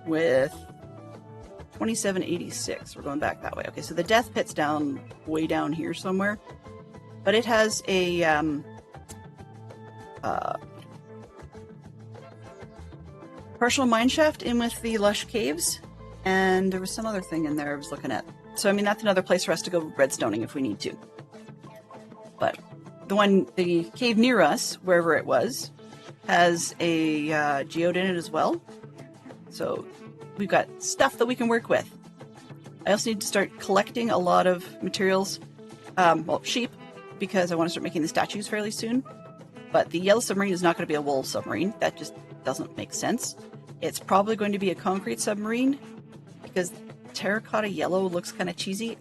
with 2786. We're going back that way. Okay, so the death pit's down way down here somewhere, but it has a partial mine shaft in with the lush caves, and there was some other thing in there I was looking at. So I mean, that's another place for us to go redstoning if we need to. But the cave near us, wherever it was, has a geode in it as well. So we've got stuff that we can work with. I also need to start collecting a lot of materials, well, sheep, because I want to start making the statues fairly soon. But the yellow submarine is not going to be a wool submarine. That just doesn't make sense. It's probably going to be a concrete submarine because terracotta yellow looks kind of cheesy.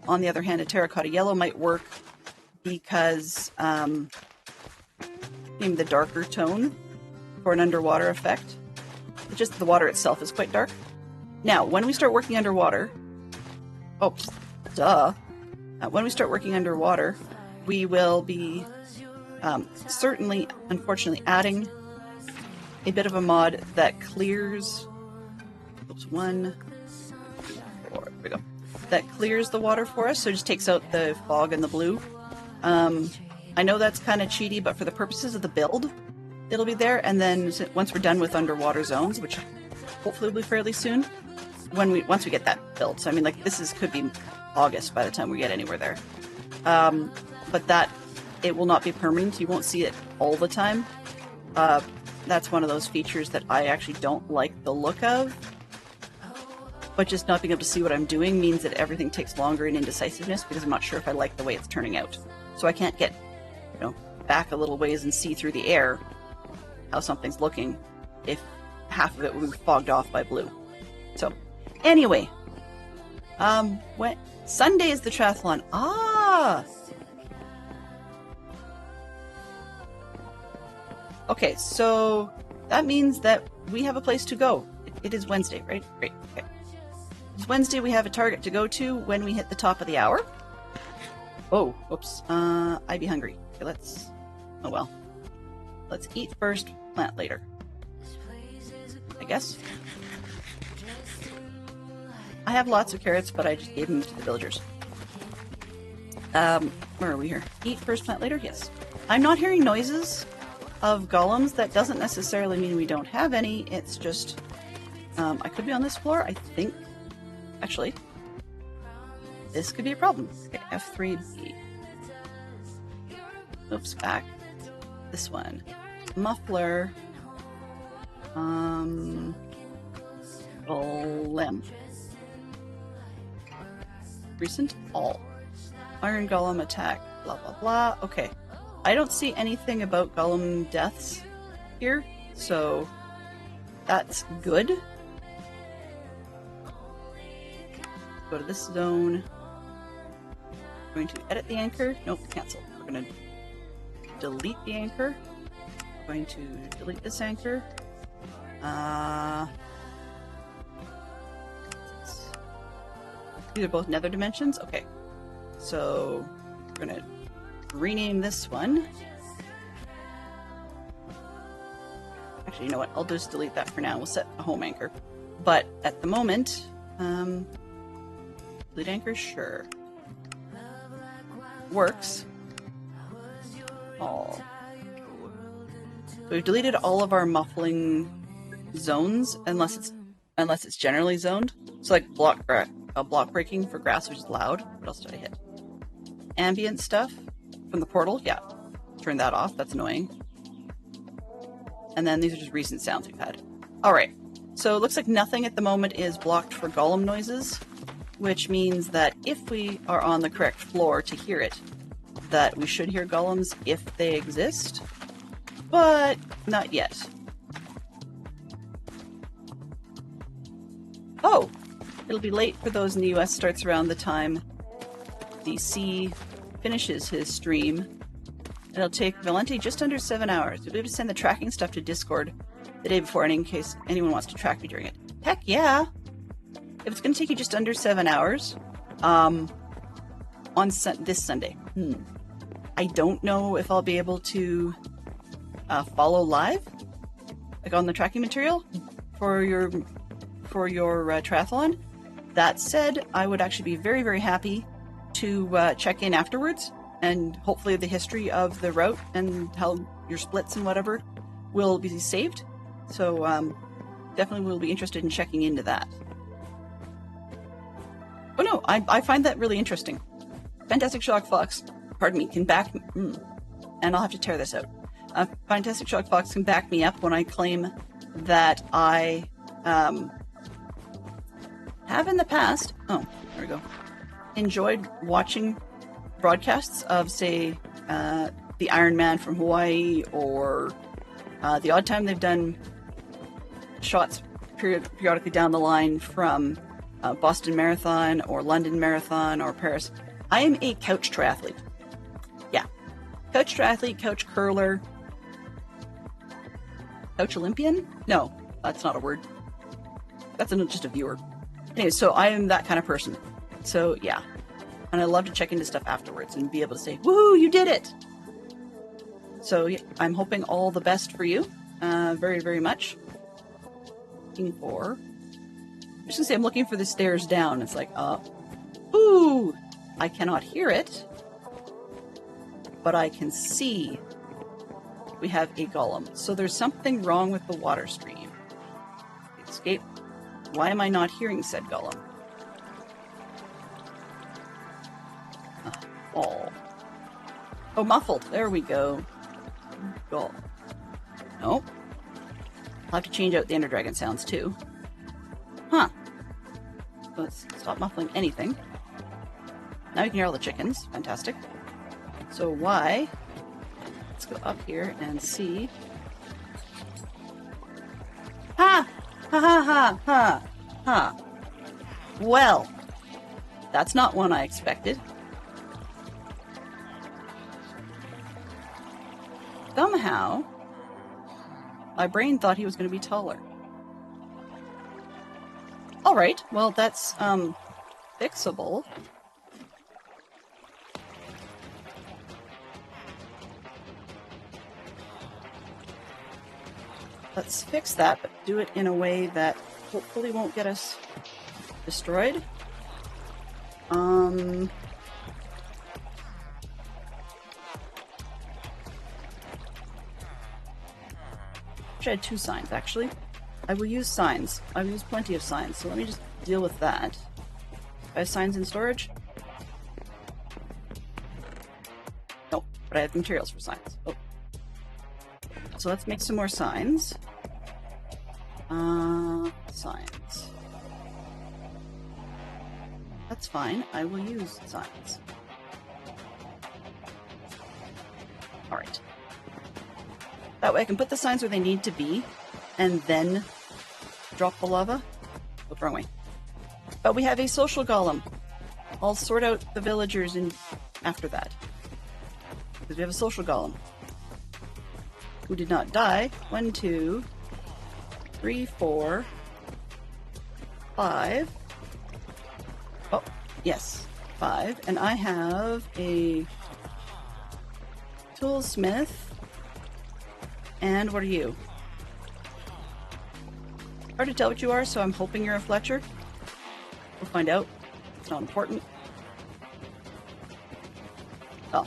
On the other hand, a terracotta yellow might work because in the darker tone for an underwater effect. Just the water itself is quite dark. Now, when we start working underwater, when we start working underwater, we will be certainly, unfortunately, adding a bit of a mod that clears. That clears the water for us, so it just takes out the fog and the blue. I know that's kind of cheaty, but for the purposes of the build, it'll be there. And then once we're done with underwater zones, which hopefully will be fairly soon, once we get that built. So I mean, like could be August by the time we get anywhere there. But that it will not be permanent. You won't see it all the time. That's one of those features that I actually don't like the look of. But just not being able to see what I'm doing means that everything takes longer in indecisiveness because I'm not sure if I like the way it's turning out. So I can't get, back a little ways and see through the air how something's looking if half of it will be fogged off by blue. So, anyway, when Sunday is the triathlon. Okay, so that means that we have a place to go. It is Wednesday, right? Great. Okay. It's Wednesday. We have a target to go to when we hit the top of the hour. Oh, whoops. I'd be hungry. Okay, oh well. Let's eat first, plant later. I guess. I have lots of carrots, but I just gave them to the villagers. Where are we here? Eat first, plant later? Yes. I'm not hearing noises of golems. That doesn't necessarily mean we don't have any. It's just, I could be on this floor, I think. Actually, this could be a problem. Okay, F3B. Oops, back. This one. Muffler. Golem. Recent all. Iron Golem attack. Blah, blah, blah. Okay. I don't see anything about Golem deaths here, so that's good. Go to this zone. We're going to edit the anchor. Nope, cancel. We're going to delete the anchor. We're going to delete this anchor. These are both nether dimensions. Okay. So we're going to rename this one. Actually, you know what? I'll just delete that for now. We'll set a home anchor. But at the moment, delete anchor, sure. Works. All. We've deleted all of our muffling zones, unless it's generally zoned. So like block breaking for grass, which is loud. What else did I hit? Ambient stuff from the portal. Yeah, turn that off. That's annoying. And then these are just recent sounds we've had. All right. So it looks like nothing at the moment is blocked for golem noises, which means that if we are on the correct floor to hear it, that we should hear golems if they exist, but not yet. Oh, it'll be late for those in the US. Starts around the time DC finishes his stream. It'll take Valente just under 7 hours. We'll be able to send the tracking stuff to Discord the day before, and in case anyone wants to track me during it. Heck yeah! If it's going to take you just under 7 hours, on this Sunday. I don't know if I'll be able to follow live, like on the tracking material for your triathlon. That said, I would actually be very, very happy to check in afterwards, and hopefully the history of the route and how your splits and whatever will be saved. So definitely will be interested in checking into that. Oh no, I find that really interesting. Fantastic Sherlock Fox, pardon me, can back me, and I'll have to tear this out. Fantastic Sherlock Fox can back me up when I claim that I have in the past, there we go, enjoyed watching broadcasts of, say, the Iron Man from Hawaii, or the odd time they've done shots periodically down the line from Boston Marathon or London Marathon or Paris. I am a couch triathlete. Yeah. Couch triathlete, couch curler, couch Olympian? No, that's not a word. That's just a viewer. Anyway, so I am that kind of person. So yeah. And I love to check into stuff afterwards and be able to say, woohoo, you did it! So yeah, I'm hoping all the best for you. Very, very much. I'm just gonna say I'm looking for the stairs down. It's like, ooh! I cannot hear it, but I can see we have a golem. So there's something wrong with the water stream. Escape. Why am I not hearing said golem? Oh, muffled. There we go. Golem. Nope. I'll have to change out the Ender Dragon sounds too. Huh. Let's stop muffling anything. Now you can hear all the chickens. Fantastic. So why? Let's go up here and see. Ha! Ha ha ha ha! Ha! Well, that's not one I expected. Somehow, my brain thought he was going to be taller. Alright, well that's, fixable. Let's fix that, but do it in a way that hopefully won't get us destroyed. I had 2 signs, actually. I will use signs. I will use plenty of signs, so let me just deal with that. I have signs in storage? No, but I have materials for signs. Oh. So let's make some more signs. Signs. That's fine. I will use signs. Alright. That way I can put the signs where they need to be, and then drop the lava. Oh, wrong way. But we have a social golem. I'll sort out the villagers after that. Because we have a social golem. Who did not die. 1, 2, 3, 4, 5. Oh, yes. 5. And I have a toolsmith. And what are you? Hard to tell what you are, so I'm hoping you're a Fletcher. We'll find out. It's not important. Oh.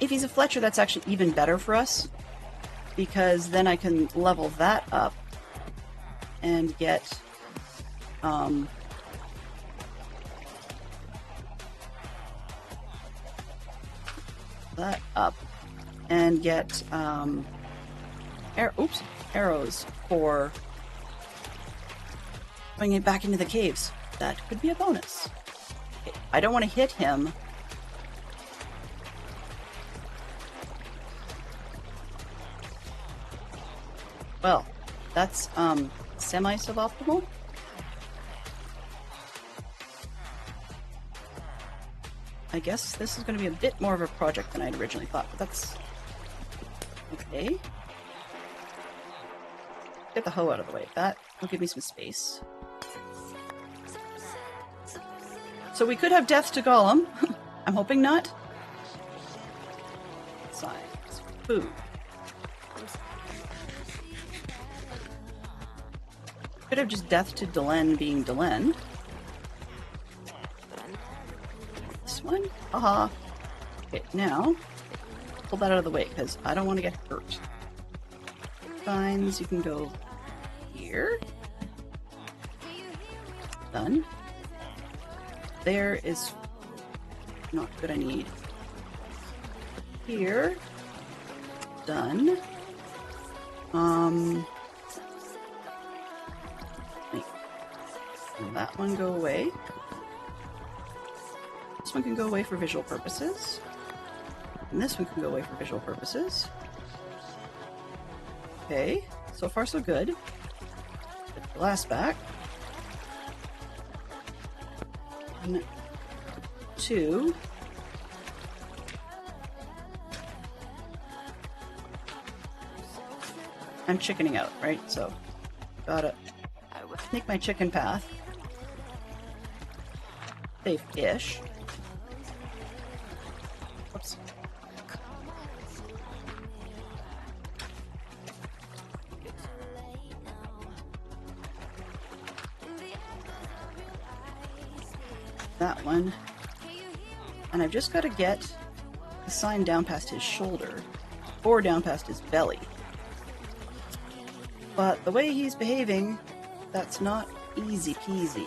If he's a Fletcher, that's actually even better for us, because then I can level that up and get that up and get arrows for going back into the caves. That could be a bonus. Okay, I don't want to hit him. Well, that's semi-suboptimal. I guess this is going to be a bit more of a project than I'd originally thought, but that's okay. Get the hoe out of the way. That will give me some space. So we could have death to Gollum. I'm hoping not. Science. Food. Could have just death to Delenn being Delenn. This one? Haha. Okay, now pull that out of the way because I don't want to get hurt. Signs, you can go here. Done. There is not good. I need here. Done. Wait. And that one go away. This one can go away for visual purposes. And this one can go away for visual purposes. Okay, so far so good. Get the glass back. 1, 2. I'm chickening out, right? So, gotta make my chicken path safe-ish. Whoops. That one. And I've just got to get the sign down past his shoulder or down past his belly. But the way he's behaving, that's not easy peasy.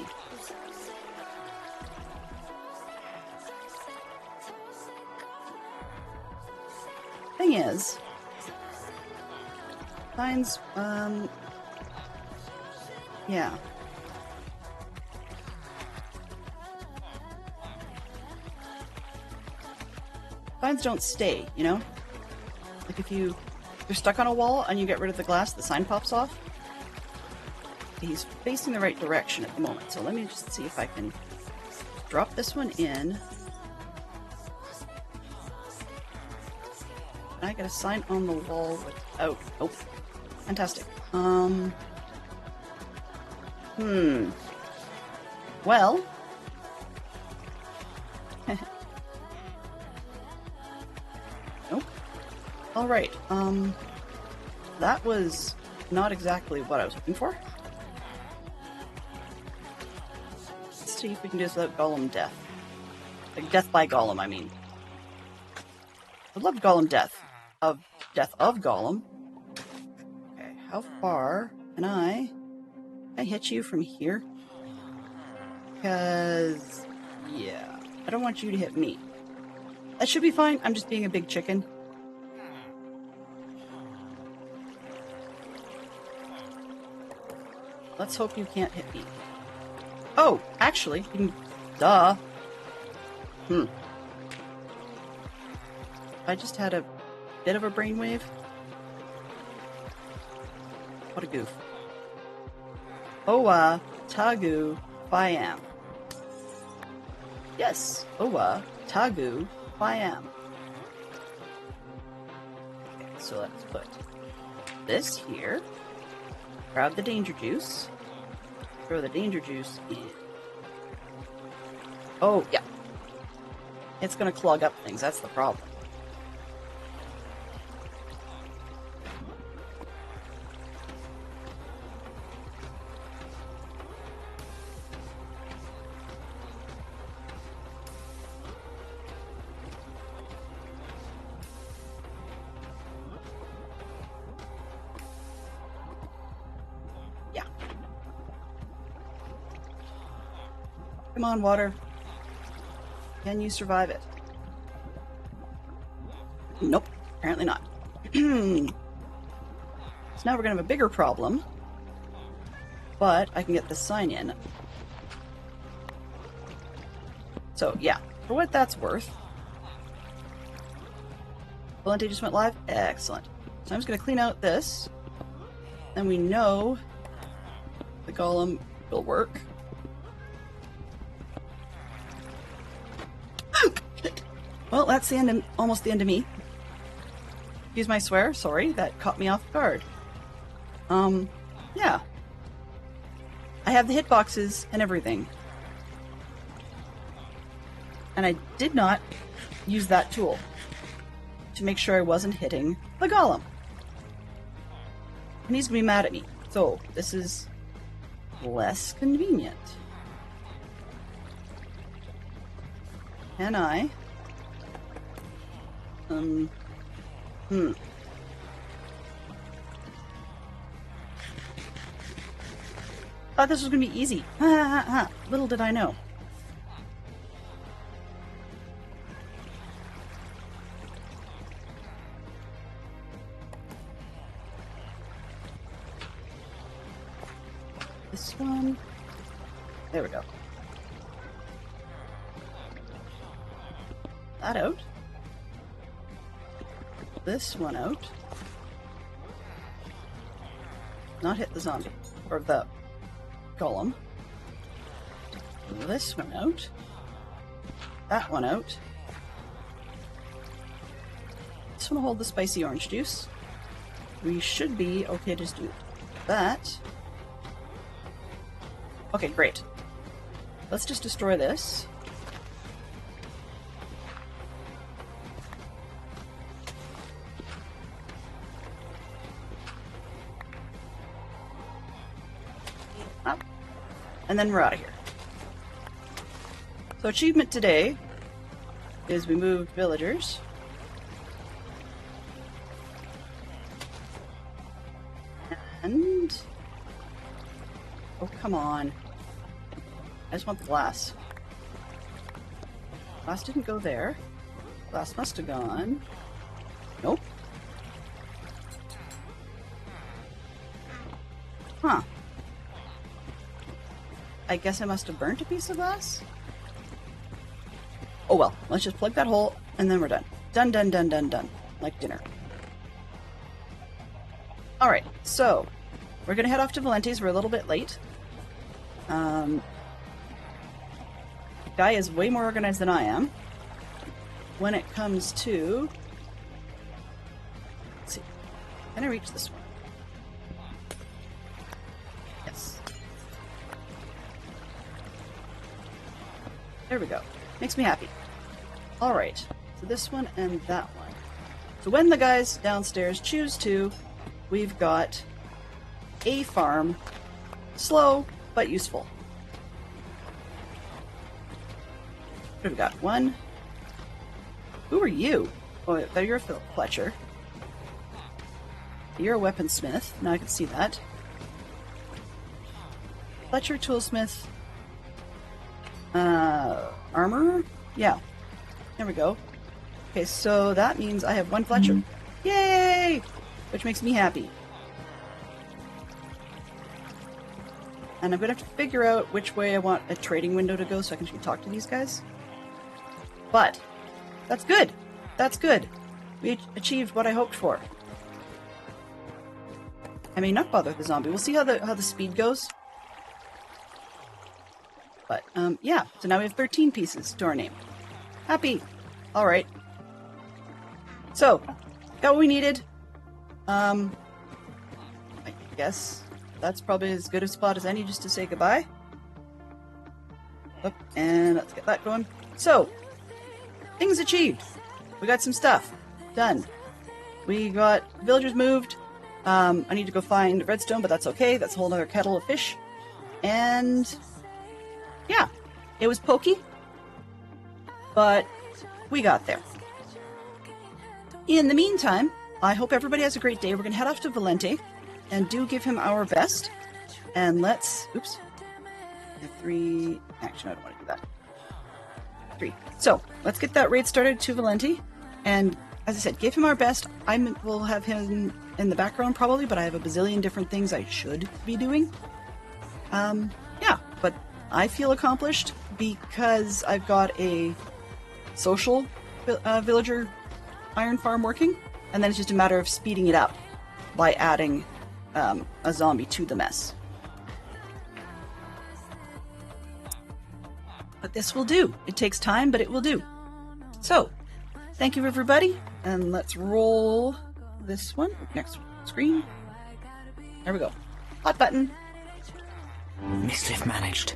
Thing is, signs, yeah. Signs don't stay, you know? Like if you're stuck on a wall and you get rid of the glass, the sign pops off. He's facing the right direction at the moment, so let me just see if I can drop this one in. And I get a sign on the wall without... Oh, fantastic. Well... Nope. Alright, that was not exactly what I was looking for. Let's see if we can do this without Gollum death. Like, death by Gollum, I mean. I love Gollum death. Death of Gollum. Okay, how far can I hit you from here? Because, yeah, I don't want you to hit me. That should be fine. I'm just being a big chicken. Let's hope you can't hit me. Oh, actually, you can... Duh. I just had a bit of a brainwave. What a goof. Owa, Tagu, Fiam. Yes, Owa, Tagu, Fiam. Okay, so let's put this here. Grab the danger juice. Throw the danger juice in. Oh, yeah. It's gonna clog up things, that's the problem. Come on, water. Can you survive it? Nope, apparently not. So now we're gonna have a bigger problem. but I can get the sign in. So yeah, for what that's worth. Valente just went live? Excellent. So I'm just going to clean out this. Then we know the golem will work. Well, that's the end of, almost the end of me. Excuse my swear, sorry, that caught me off guard. Yeah. I have the hitboxes and everything. And I did not use that tool to make sure I wasn't hitting the golem. And he's gonna be mad at me. So, this is less convenient. Can I? Thought this was gonna be easy. Little did I know. This one. There we go. That out. This one out. Not hit the zombie. Or the golem. This one out. That one out. This one will hold the spicy orange juice. We should be okay to just do that. Okay, great. Let's just destroy this. Up. And then we're out of here. So achievement today is we moved villagers. And... oh, come on. I just want the glass. Glass didn't go there. Glass must have gone. Nope. Huh. I guess I must have burnt a piece of glass? Oh well, let's just plug that hole and then we're done. Done, done, done, done, done. Like dinner. Alright, so we're gonna head off to Valente's. We're a little bit late. Guy is way more organized than I am when it comes to... let's see. Can I reach this one? Yes. There we go. Makes me happy. Alright, so this one and that one. So when the guys downstairs choose to, we've got a farm. Slow, but useful. What have we got? One. Who are you? Oh, you're a Fletcher. You're a weaponsmith. Now I can see that. Fletcher, toolsmith. Armorer? Yeah. There we go. Okay, so that means I have one Fletcher. Yay! Which makes me happy. And I'm going to have to figure out which way I want a trading window to go so I can talk to these guys. But that's good. That's good. We achieved what I hoped for. I may not bother the zombie. We'll see how the speed goes. But yeah, so now we have 13 pieces to our name. Happy. All right. So, got what we needed. I guess that's probably as good a spot as any just to say goodbye. Oh, and let's get that going. So, things achieved. We got some stuff done. We got villagers moved. I need to go find redstone, but that's okay. That's a whole other kettle of fish. And yeah, it was pokey, but we got there. In the meantime, I hope everybody has a great day. We're going to head off to Valente and do give him our best. And let's... oops. I have 3... actually, I don't want to do that. 3. So, let's get that raid started to Valente. And, as I said, give him our best. We'll have him in the background probably, but I have a bazillion different things I should be doing. Yeah, but I feel accomplished because I've got a social villager iron farm working, and then it's just a matter of speeding it up by adding a zombie to the mess. But this will do. It takes time, but it will do. So, thank you everybody, and let's roll this one. Next screen. There we go. Hot button. Mischief managed.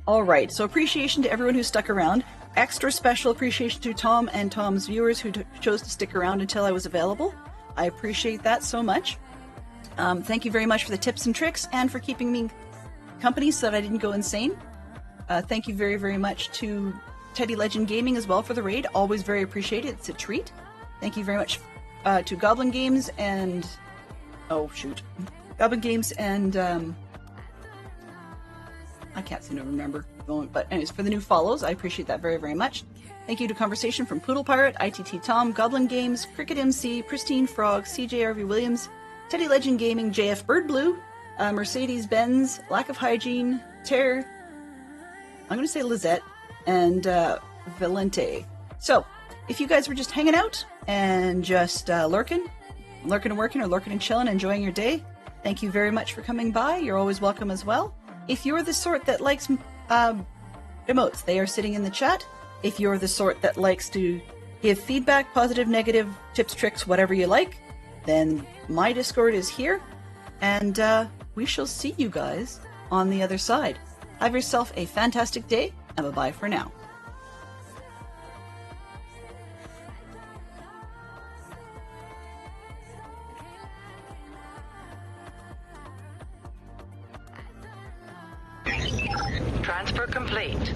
Alright, so appreciation to everyone who stuck around. Extra special appreciation to Tom and Tom's viewers who chose to stick around until I was available. I appreciate that so much. Thank you very much for the tips and tricks and for keeping me company so that I didn't go insane. Thank you very, very much to Teddy Legend Gaming as well for the raid. Always very appreciated. It's a treat. Thank you very much to Goblin Games and... Oh, shoot. Goblin Games and... I can't seem to remember. But anyways, for the new follows, I appreciate that very, very much. Thank you to Conversation from Poodle Pirate, ITT Tom, Goblin Games, Cricket MC, Pristine Frog, CJRV Williams, Teddy Legend Gaming, JF Bird Blue, Mercedes Benz, Lack of Hygiene, Terror, I'm going to say Lizette, and Valente. So, if you guys were just hanging out and just lurking and working, or lurking and chilling, enjoying your day, thank you very much for coming by. You're always welcome as well. If you're the sort that likes emotes, they are sitting in the chat. If you're the sort that likes to give feedback, positive, negative, tips, tricks, whatever you like, then my Discord is here, and we shall see you guys on the other side. Have yourself a fantastic day, and bye-bye for now. Transfer complete.